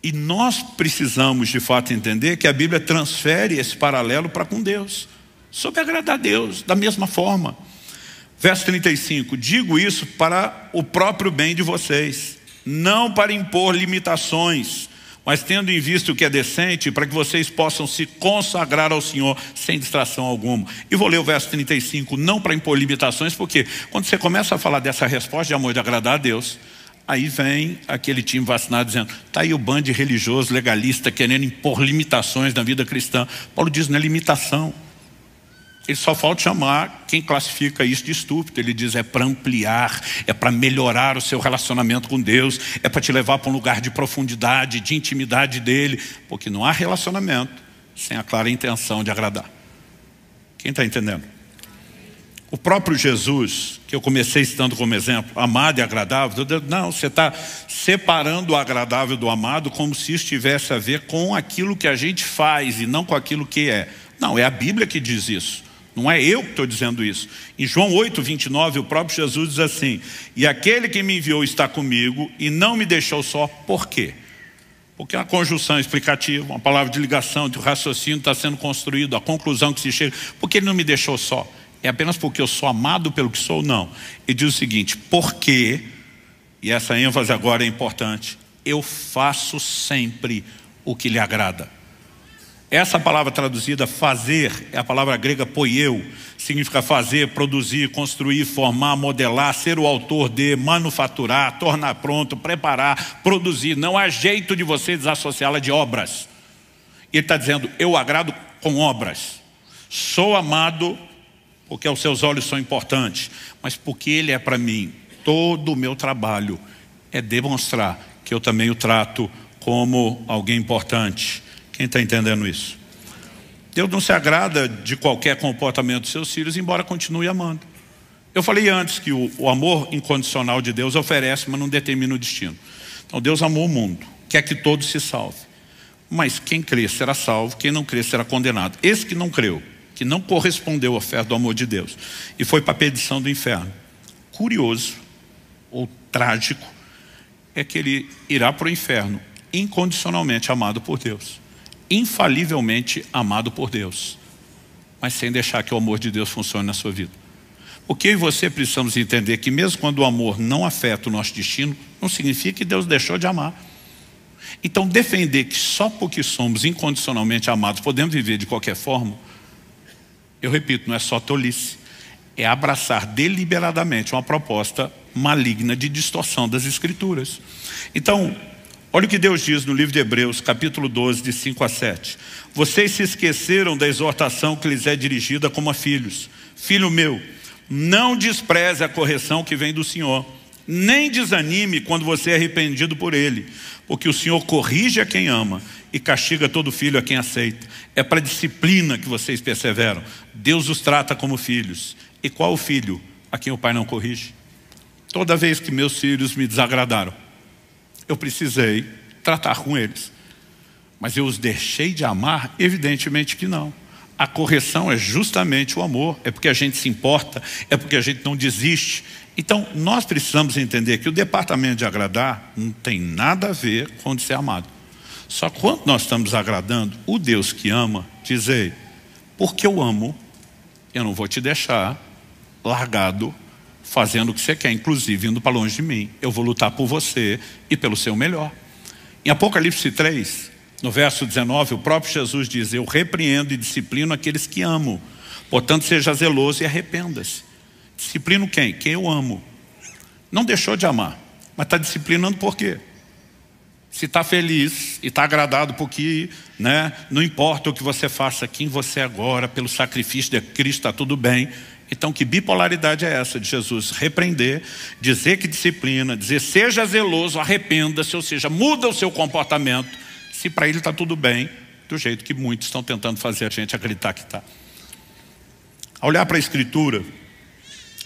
E nós precisamos de fato entender que a Bíblia transfere esse paralelo para com Deus, sobre agradar a Deus, da mesma forma. Verso 35, digo isso para o próprio bem de vocês, não para impor limitações, mas tendo em vista o que é decente, para que vocês possam se consagrar ao Senhor sem distração alguma. E vou ler o verso 35, não para impor limitações, porque quando você começa a falar dessa resposta de amor de agradar a Deus, aí vem aquele time vacinado dizendo, está aí o bando de religioso, legalista, querendo impor limitações na vida cristã. Paulo diz, não é limitação. Ele só falta chamar quem classifica isso de estúpido. Ele diz, é para ampliar, é para melhorar o seu relacionamento com Deus, é para te levar para um lugar de profundidade, de intimidade dele, porque não há relacionamento sem a clara intenção de agradar. Quem está entendendo? O próprio Jesus, que eu comecei citando como exemplo, amado e agradável, não, você está separando o agradável do amado como se isso tivesse a ver com aquilo que a gente faz e não com aquilo que é. Não, é a Bíblia que diz isso. Não é eu que estou dizendo isso. Em João 8, 29, o próprio Jesus diz assim, e aquele que me enviou está comigo e não me deixou só. Por quê? Porque é uma conjunção explicativa, uma palavra de ligação, de raciocínio está sendo construído, a conclusão que se chega. Por que ele não me deixou só? É apenas porque eu sou amado pelo que sou? Não. Ele diz o seguinte, porque, e essa ênfase agora é importante, eu faço sempre o que lhe agrada. Essa palavra traduzida fazer, é a palavra grega poieu, significa fazer, produzir, construir, formar, modelar, ser o autor de, manufaturar, tornar pronto, preparar, produzir. Não há jeito de você desassociá-la de obras. Ele está dizendo, eu agrado com obras. Sou amado porque aos seus olhos são importantes, mas porque ele é para mim. Todo o meu trabalho é demonstrar que eu também o trato como alguém importante. Quem está entendendo isso? Deus não se agrada de qualquer comportamento dos seus filhos, embora continue amando. Eu falei antes que o amor incondicional de Deus oferece, mas não determina o destino. Então Deus amou o mundo, quer que todos se salvem. Mas quem crer será salvo, quem não crer será condenado. Esse que não creu, que não correspondeu à oferta do amor de Deus e foi para a perdição do inferno, curioso ou trágico é que ele irá para o inferno incondicionalmente amado por Deus, infalivelmente amado por Deus, mas sem deixar que o amor de Deus funcione na sua vida. Porque eu e você precisamos entender que mesmo quando o amor não afeta o nosso destino, não significa que Deus deixou de amar. Então defender que só porque somos incondicionalmente amados podemos viver de qualquer forma, eu repito, não é só tolice, é abraçar deliberadamente uma proposta maligna de distorção das Escrituras. Então, olha o que Deus diz no livro de Hebreus, capítulo 12, de 5 a 7. Vocês se esqueceram da exortação que lhes é dirigida como a filhos. Filho meu, não despreze a correção que vem do Senhor, nem desanime quando você é arrependido por Ele, porque o Senhor corrige a quem ama e castiga todo filho a quem aceita. É para a disciplina que vocês perseveram. Deus os trata como filhos. E qual o filho a quem o pai não corrige? Toda vez que meus filhos me desagradaram, eu precisei tratar com eles. Mas eu os deixei de amar? Evidentemente que não. A correção é justamente o amor. É porque a gente se importa, é porque a gente não desiste. Então, nós precisamos entender que o departamento de agradar não tem nada a ver com de ser amado. Só que quando nós estamos agradando, o Deus que ama, diz: ei, porque eu amo, eu não vou te deixar largado, fazendo o que você quer, inclusive indo para longe de mim. Eu vou lutar por você e pelo seu melhor. Em Apocalipse 3, no verso 19, o próprio Jesus diz: eu repreendo e disciplino aqueles que amo. Portanto, seja zeloso e arrependa-se. Disciplino quem? Quem eu amo. Não deixou de amar, mas está disciplinando por quê? Se está feliz e está agradado porque, não importa o que você faça, quem você é agora, pelo sacrifício de Cristo, está tudo bem. Então, que bipolaridade é essa de Jesus? Repreender, dizer que disciplina, dizer seja zeloso, arrependa-se, ou seja, muda o seu comportamento, se para ele está tudo bem, do jeito que muitos estão tentando fazer a gente acreditar que está. Ao olhar para a Escritura,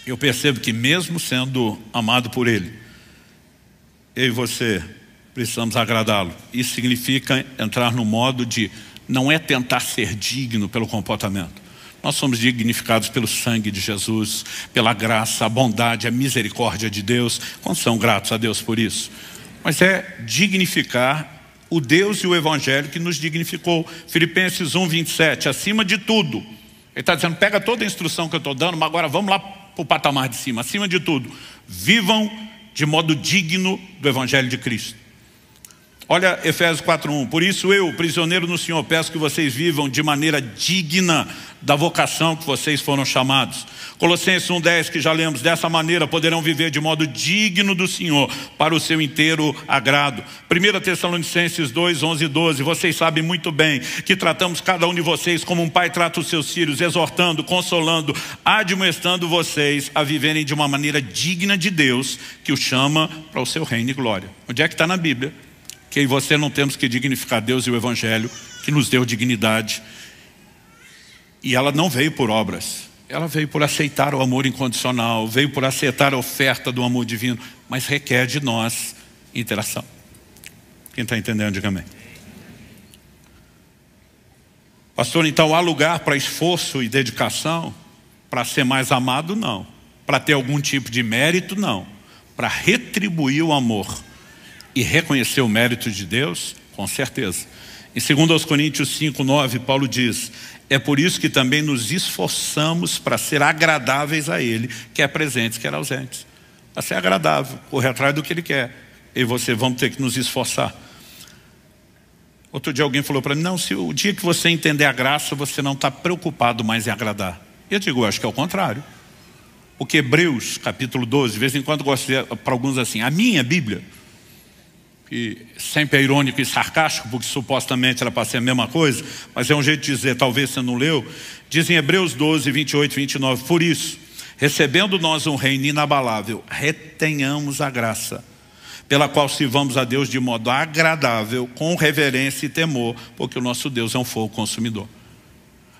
eu percebo que mesmo sendo amado por Ele, eu e você precisamos agradá-lo. Isso significa entrar no modo de não é tentar ser digno pelo comportamento. Nós somos dignificados pelo sangue de Jesus, pela graça, a bondade, a misericórdia de Deus. Quantos são gratos a Deus por isso? Mas é dignificar o Deus e o Evangelho que nos dignificou. Filipenses 1, 27, acima de tudo. Ele está dizendo, pega toda a instrução que eu estou dando, mas agora vamos lá para o patamar de cima. Acima de tudo, vivam de modo digno do Evangelho de Cristo. Olha Efésios 4:1. Por isso eu, prisioneiro no Senhor, peço que vocês vivam de maneira digna da vocação que vocês foram chamados. Colossenses 1:10, que já lemos, dessa maneira poderão viver de modo digno do Senhor, para o seu inteiro agrado. 1 Tessalonicenses 2:11 e 12, vocês sabem muito bem que tratamos cada um de vocês como um pai trata os seus filhos, exortando, consolando, admoestando vocês a viverem de uma maneira digna de Deus, que o chama para o seu reino e glória. Onde é que está na Bíblia? Que eu e você não temos que dignificar Deus e o Evangelho, que nos deu dignidade. E ela não veio por obras. Ela veio por aceitar o amor incondicional, veio por aceitar a oferta do amor divino, mas requer de nós interação. Quem está entendendo, diga amém. Pastor, então há lugar para esforço e dedicação? Para ser mais amado, não. Para ter algum tipo de mérito, não. Para retribuir o amor e reconhecer o mérito de Deus, com certeza. Em 2 Coríntios 5:9, Paulo diz: é por isso que também nos esforçamos para ser agradáveis a Ele, quer presentes, quer ausentes. Para ser agradável, correr atrás do que Ele quer. Eu e você vamos ter que nos esforçar. Outro dia alguém falou para mim, não, se o dia que você entender a graça, você não está preocupado mais em agradar. Eu digo, eu acho que é o contrário. Porque Hebreus, capítulo 12, de vez em quando eu gosto de dizer para alguns assim, a minha Bíblia, que sempre é irônico e sarcástico, porque supostamente era para ser a mesma coisa, mas é um jeito de dizer, talvez você não leu, diz em Hebreus 12, 28 e 29, por isso, recebendo nós um reino inabalável, retenhamos a graça, pela qual sirvamos a Deus de modo agradável, com reverência e temor, porque o nosso Deus é um fogo consumidor.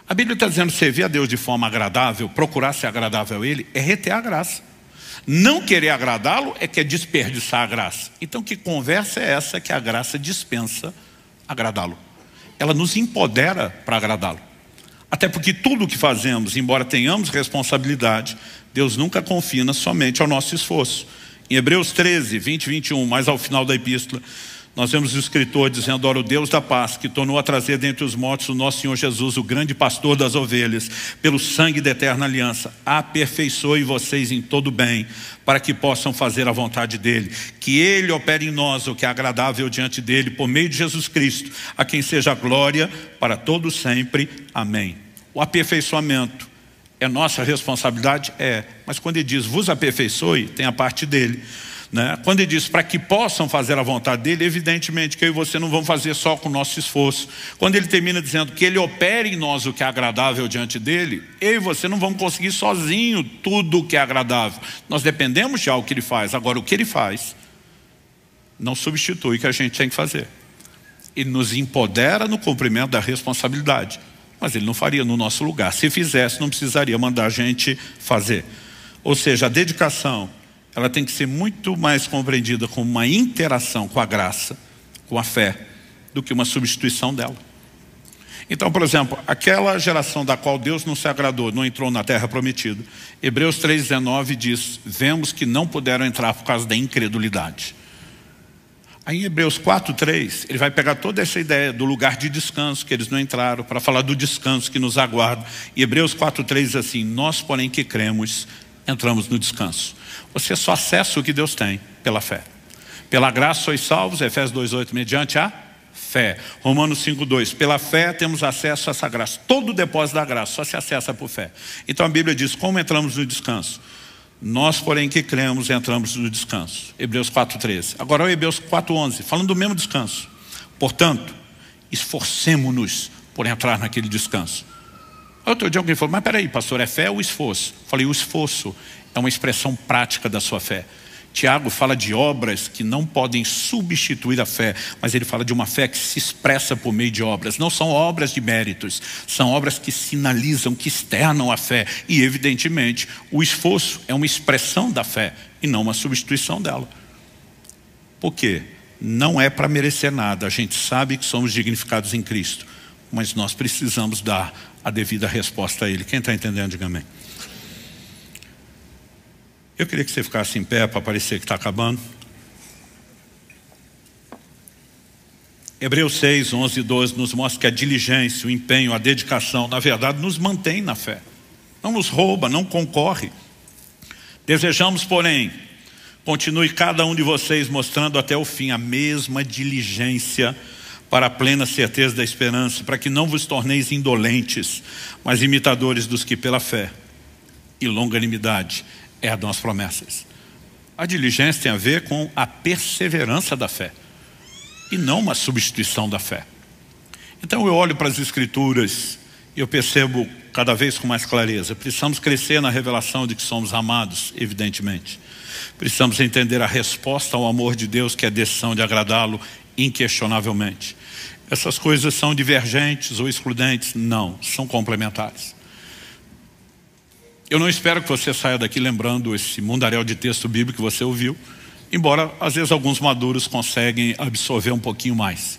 A Bíblia está dizendo, servir a Deus de forma agradável, procurar ser agradável a Ele, é reter a graça. Não querer agradá-lo é que é desperdiçar a graça. Então que conversa é essa que a graça dispensa agradá-lo? Ela nos empodera para agradá-lo. Até porque tudo o que fazemos, embora tenhamos responsabilidade, Deus nunca confina somente ao nosso esforço. Em Hebreus 13, 20 e 21, mais ao final da epístola, nós vemos o escritor dizendo, ora o Deus da paz, que tornou a trazer dentre os mortos o nosso Senhor Jesus, o grande pastor das ovelhas, pelo sangue da eterna aliança, aperfeiçoe vocês em todo bem, para que possam fazer a vontade dEle. Que Ele opere em nós o que é agradável diante dEle, por meio de Jesus Cristo, a quem seja a glória para todos sempre. Amém. O aperfeiçoamento é nossa responsabilidade? É. Mas quando Ele diz, vos aperfeiçoe, tem a parte dEle. Quando ele diz para que possam fazer a vontade dele, evidentemente que eu e você não vamos fazer só com o nosso esforço. Quando ele termina dizendo que ele opere em nós o que é agradável diante dele, eu e você não vamos conseguir sozinho tudo o que é agradável. Nós dependemos de algo que ele faz. Agora o que ele faz não substitui o que a gente tem que fazer. Ele nos empodera no cumprimento da responsabilidade. Mas Ele não faria no nosso lugar. Se fizesse, não precisaria mandar a gente fazer. Ou seja, a dedicação, ela tem que ser muito mais compreendida como uma interação com a graça, com a fé, do que uma substituição dela. Então, por exemplo, aquela geração da qual Deus não se agradou, não entrou na terra prometida. Hebreus 3,19 diz, vemos que não puderam entrar por causa da incredulidade. Aí em Hebreus 4,3, ele vai pegar toda essa ideia do lugar de descanso que eles não entraram, para falar do descanso que nos aguarda. E Hebreus 4,3 diz assim, nós porém que cremos, entramos no descanso. Você só acessa o que Deus tem pela fé. Pela graça sois salvos, Efésios 2,8, mediante a fé. Romanos 5,2, pela fé temos acesso a essa graça. Todo o depósito da graça só se acessa por fé. Então a Bíblia diz, como entramos no descanso? Nós, porém, que cremos, entramos no descanso. Hebreus 4,13. Agora o Hebreus 4,11, falando do mesmo descanso. Portanto, esforcemo-nos por entrar naquele descanso. Outro dia alguém falou, mas peraí, pastor, é fé ou esforço? Falei, o esforço é uma expressão prática da sua fé. Tiago fala de obras que não podem substituir a fé, mas ele fala de uma fé que se expressa por meio de obras. Não são obras de méritos, são obras que sinalizam, que externam a fé. E evidentemente o esforço é uma expressão da fé e não uma substituição dela. Por quê? Não é para merecer nada, a gente sabe que somos dignificados em Cristo, mas nós precisamos dar a devida resposta a Ele. Quem está entendendo, diga amém. Eu queria que você ficasse em pé para parecer que está acabando. Hebreus 6, 11 e 12 nos mostra que a diligência, o empenho, a dedicação, na verdade, nos mantém na fé. Não nos rouba, não concorre. Desejamos, porém, continue cada um de vocês mostrando até o fim a mesma diligência para a plena certeza da esperança, para que não vos torneis indolentes, mas imitadores dos que pela fé e longanimidade herdam as promessas. A diligência tem a ver com a perseverança da fé e não uma substituição da fé. Então eu olho para as Escrituras e eu percebo cada vez com mais clareza, precisamos crescer na revelação de que somos amados, evidentemente. Precisamos entender a resposta ao amor de Deus, que é a decisão de agradá-lo inquestionavelmente. Essas coisas são divergentes ou excludentes? Não, são complementares. Eu não espero que você saia daqui lembrando esse mundaréu de texto bíblico que você ouviu, embora às vezes alguns maduros conseguem absorver um pouquinho mais.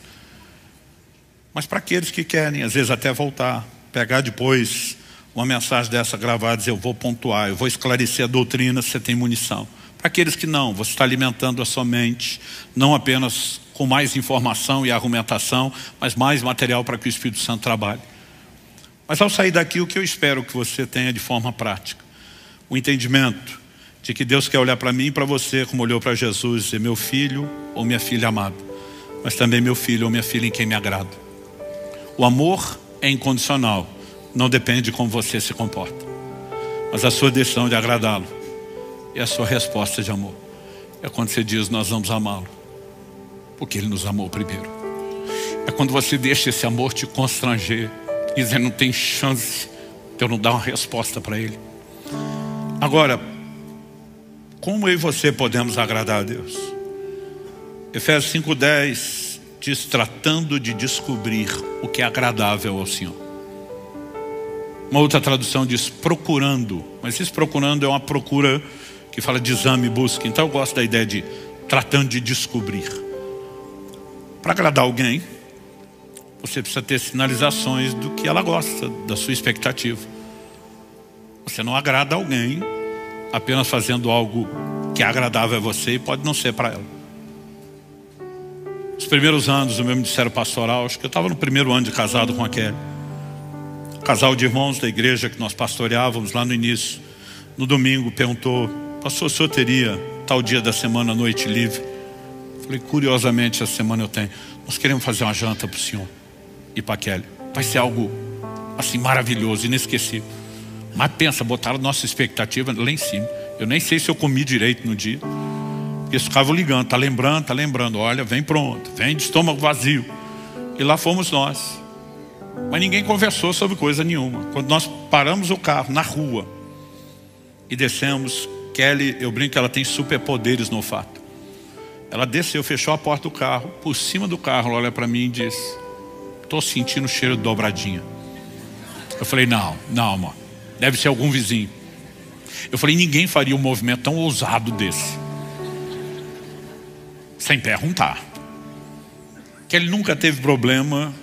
Mas para aqueles que querem, às vezes até voltar, pegar depois uma mensagem dessa gravada e dizer, eu vou pontuar, eu vou esclarecer a doutrina, você tem munição. Para aqueles que não, você está alimentando a sua mente, não apenas com mais informação e argumentação, mas mais material para que o Espírito Santo trabalhe. Mas ao sair daqui, o que eu espero que você tenha de forma prática? O entendimento de que Deus quer olhar para mim e para você como olhou para Jesus e dizer, meu filho ou minha filha amado, mas também meu filho ou minha filha em quem me agrado. O amor é incondicional, não depende de como você se comporta, mas a sua decisão de agradá-lo e a sua resposta de amor é quando você diz, nós vamos amá-lo, porque Ele nos amou primeiro. É quando você deixa esse amor te constranger, dizer, não tem chance de eu não dar uma resposta para Ele. Agora, como eu e você podemos agradar a Deus? Efésios 5,10 diz, tratando de descobrir o que é agradável ao Senhor. Uma outra tradução diz procurando, mas esse procurando é uma procura que fala de exame e busca. Então eu gosto da ideia de tratando de descobrir. Para agradar alguém, você precisa ter sinalizações do que ela gosta, da sua expectativa. Você não agrada alguém apenas fazendo algo que é agradável a você e pode não ser para ela. Os primeiros anos do meu ministério pastoral, acho que eu estava no primeiro ano de casado com a Kelly. Casal de irmãos da igreja que nós pastoreávamos lá no início, no domingo, perguntou, pastor, o senhor teria tal dia da semana, noite livre? Falei, curiosamente, essa semana eu tenho. Nós queremos fazer uma janta para o senhor e para a Kelly. Vai ser algo assim maravilhoso, inesquecível. Mas pensa, botaram a nossa expectativa lá em cima. Eu nem sei se eu comi direito no dia. Porque eles ficavam ligando, tá lembrando. Olha, vem pronto, vem de estômago vazio. E lá fomos nós. Mas ninguém conversou sobre coisa nenhuma. Quando nós paramos o carro na rua e descemos, Kelly, eu brinco que ela tem superpoderes no olfato. Ela desceu, fechou a porta do carro. Por cima do carro, ela olha para mim e diz: estou sentindo o cheiro de dobradinha. Eu falei: não, amor, deve ser algum vizinho. Eu falei: ninguém faria um movimento tão ousado desse sem perguntar. Que ele nunca teve problema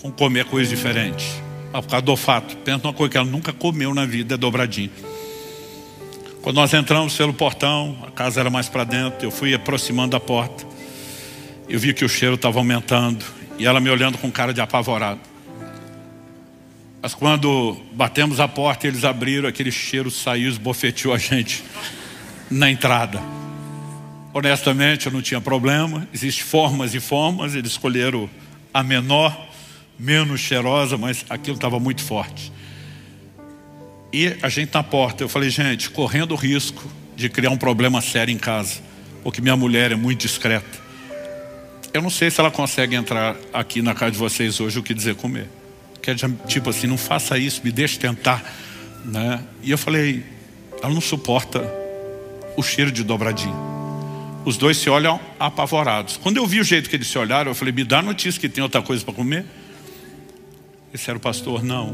com comer coisa diferente. Por causa do olfato. Pensa numa coisa que ela nunca comeu na vida, é dobradinha. Quando nós entramos pelo portão, a casa era mais para dentro, eu fui aproximando da porta. Eu vi que o cheiro estava aumentando e ela me olhando com cara de apavorado. Mas quando batemos a porta e eles abriram, aquele cheiro saiu, esbofeteou a gente na entrada. Honestamente, eu não tinha problema. Existem formas e formas. Eles escolheram a menor, menos cheirosa, mas aquilo estava muito forte. E a gente na porta, eu falei: gente, correndo o risco de criar um problema sério em casa, porque minha mulher é muito discreta. Eu não sei se ela consegue entrar aqui na casa de vocês hoje o que dizer comer. Que é tipo assim: não faça isso, me deixe tentar, né? E eu falei: ela não suporta o cheiro de dobradinho. Os dois se olham apavorados. Quando eu vi o jeito que eles se olharam, eu falei: me dá notícia que tem outra coisa para comer. Eles disseram: pastor, não.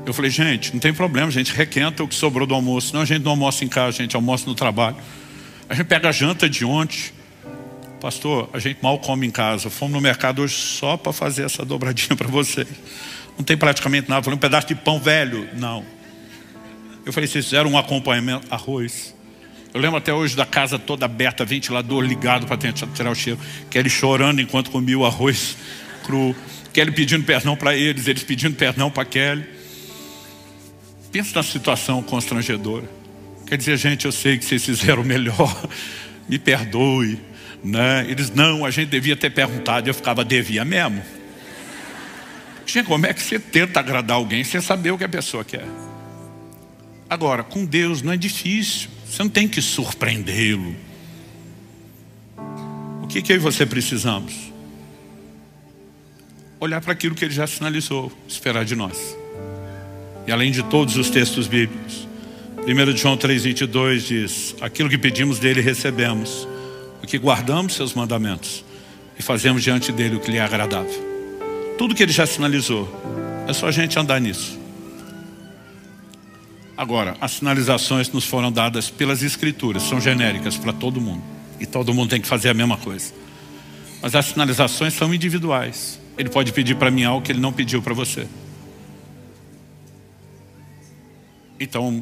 Eu falei: gente, não tem problema, a gente requenta o que sobrou do almoço. Não, a gente não almoça em casa, a gente almoça no trabalho. A gente pega a janta de ontem. Pastor, a gente mal come em casa. Fomos no mercado hoje só para fazer essa dobradinha para vocês. Não tem praticamente nada. Eu falei: um pedaço de pão velho? Não. Eu falei: vocês fizeram um acompanhamento? Arroz. Eu lembro até hoje da casa toda aberta, ventilador ligado para tentar tirar o cheiro. Kelly chorando enquanto comia o arroz cru. Kelly pedindo perdão para eles, eles pedindo perdão para Kelly. Pensa na situação constrangedora. Quer dizer: gente, eu sei que vocês fizeram o melhor, me perdoe, né? Eles: não, a gente devia ter perguntado. Eu ficava: devia mesmo. Gente, como é que você tenta agradar alguém sem saber o que a pessoa quer? Agora, com Deus não é difícil. Você não tem que surpreendê-lo. O que eu e você precisamos? Olhar para aquilo que Ele já sinalizou, esperar de nós. E além de todos os textos bíblicos, 1 João 3,22 diz: aquilo que pedimos dele recebemos, porque guardamos seus mandamentos e fazemos diante dele o que lhe é agradável. Tudo que Ele já sinalizou, é só a gente andar nisso. Agora, as sinalizações nos foram dadas pelas Escrituras, são genéricas para todo mundo. E todo mundo tem que fazer a mesma coisa. Mas as sinalizações são individuais. Ele pode pedir para mim algo que Ele não pediu para você. Então,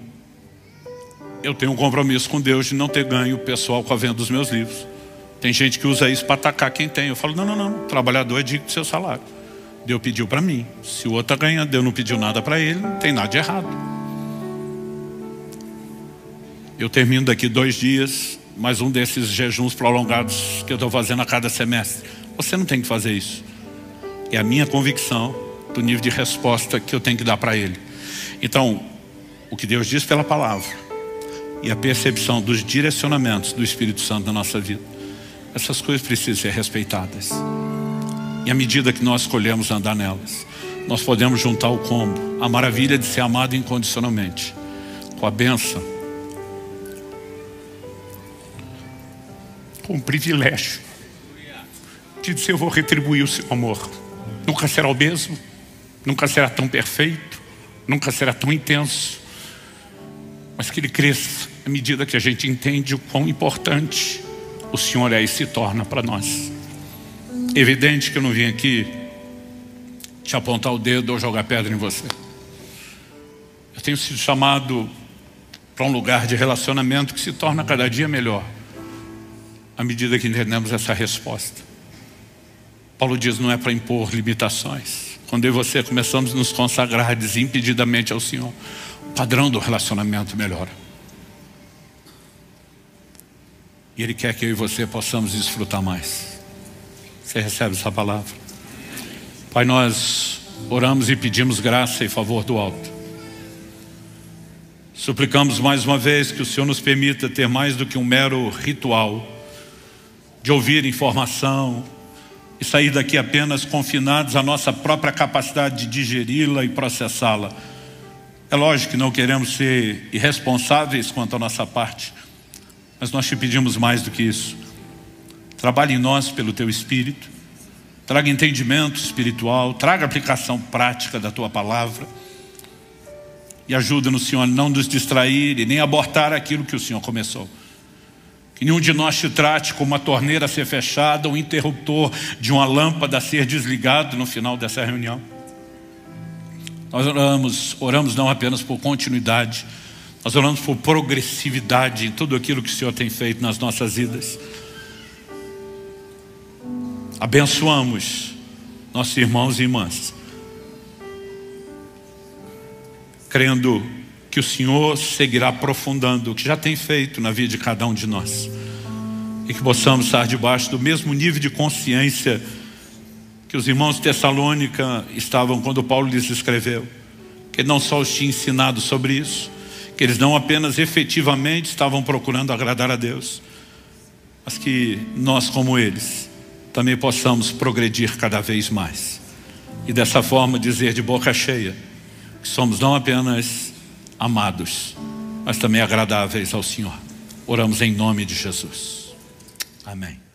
eu tenho um compromisso com Deus de não ter ganho pessoal com a venda dos meus livros. Tem gente que usa isso para atacar quem tem. Eu falo: não, o trabalhador é digno do seu salário. Deus pediu para mim. Se o outro está ganhando, Deus não pediu nada para ele, não tem nada de errado. Eu termino daqui 2 dias, mais um desses jejuns prolongados que eu estou fazendo a cada semestre. Você não tem que fazer isso. É a minha convicção do nível de resposta que eu tenho que dar para Ele. Então, o que Deus diz pela palavra e a percepção dos direcionamentos do Espírito Santo na nossa vida, essas coisas precisam ser respeitadas. E à medida que nós escolhemos andar nelas, nós podemos juntar o combo, a maravilha de ser amado incondicionalmente, com a bênção, com o privilégio de dizer: eu vou retribuir o seu amor. Nunca será o mesmo, nunca será tão perfeito, nunca será tão intenso, mas que ele cresça à medida que a gente entende o quão importante o Senhor é e se torna para nós. Evidente que eu não vim aqui te apontar o dedo ou jogar pedra em você. Eu tenho sido chamado para um lugar de relacionamento que se torna cada dia melhor à medida que entendemos essa resposta. Paulo diz: não é para impor limitações. Quando eu e você começamos a nos consagrar desimpedidamente ao Senhor, o padrão do relacionamento melhora. E Ele quer que eu e você possamos desfrutar mais. Você recebe essa palavra? Pai, nós oramos e pedimos graça e favor do alto. Suplicamos mais uma vez que o Senhor nos permita ter mais do que um mero ritual de ouvir informação e sair daqui apenas confinados à nossa própria capacidade de digeri-la e processá-la. É lógico que não queremos ser irresponsáveis quanto à nossa parte, mas nós te pedimos mais do que isso. Trabalhe em nós pelo Teu Espírito. Traga entendimento espiritual, traga aplicação prática da Tua palavra. E ajuda-nos, Senhor, a não nos distrair e nem abortar aquilo que o Senhor começou. Que nenhum de nós te trate como uma torneira a ser fechada, um interruptor de uma lâmpada a ser desligado no final dessa reunião. Nós oramos não apenas por continuidade, nós oramos por progressividade em tudo aquilo que o Senhor tem feito nas nossas vidas. Abençoamos nossos irmãos e irmãs, crendo que o Senhor seguirá aprofundando o que já tem feito na vida de cada um de nós, e que possamos estar debaixo do mesmo nível de consciência que os irmãos de Tessalônica estavam quando Paulo lhes escreveu, que ele não só os tinha ensinado sobre isso, que eles não apenas efetivamente estavam procurando agradar a Deus, mas que nós, como eles, também possamos progredir cada vez mais, e dessa forma dizer de boca cheia que somos não apenas amados, mas também agradáveis ao Senhor. Oramos em nome de Jesus. Amém.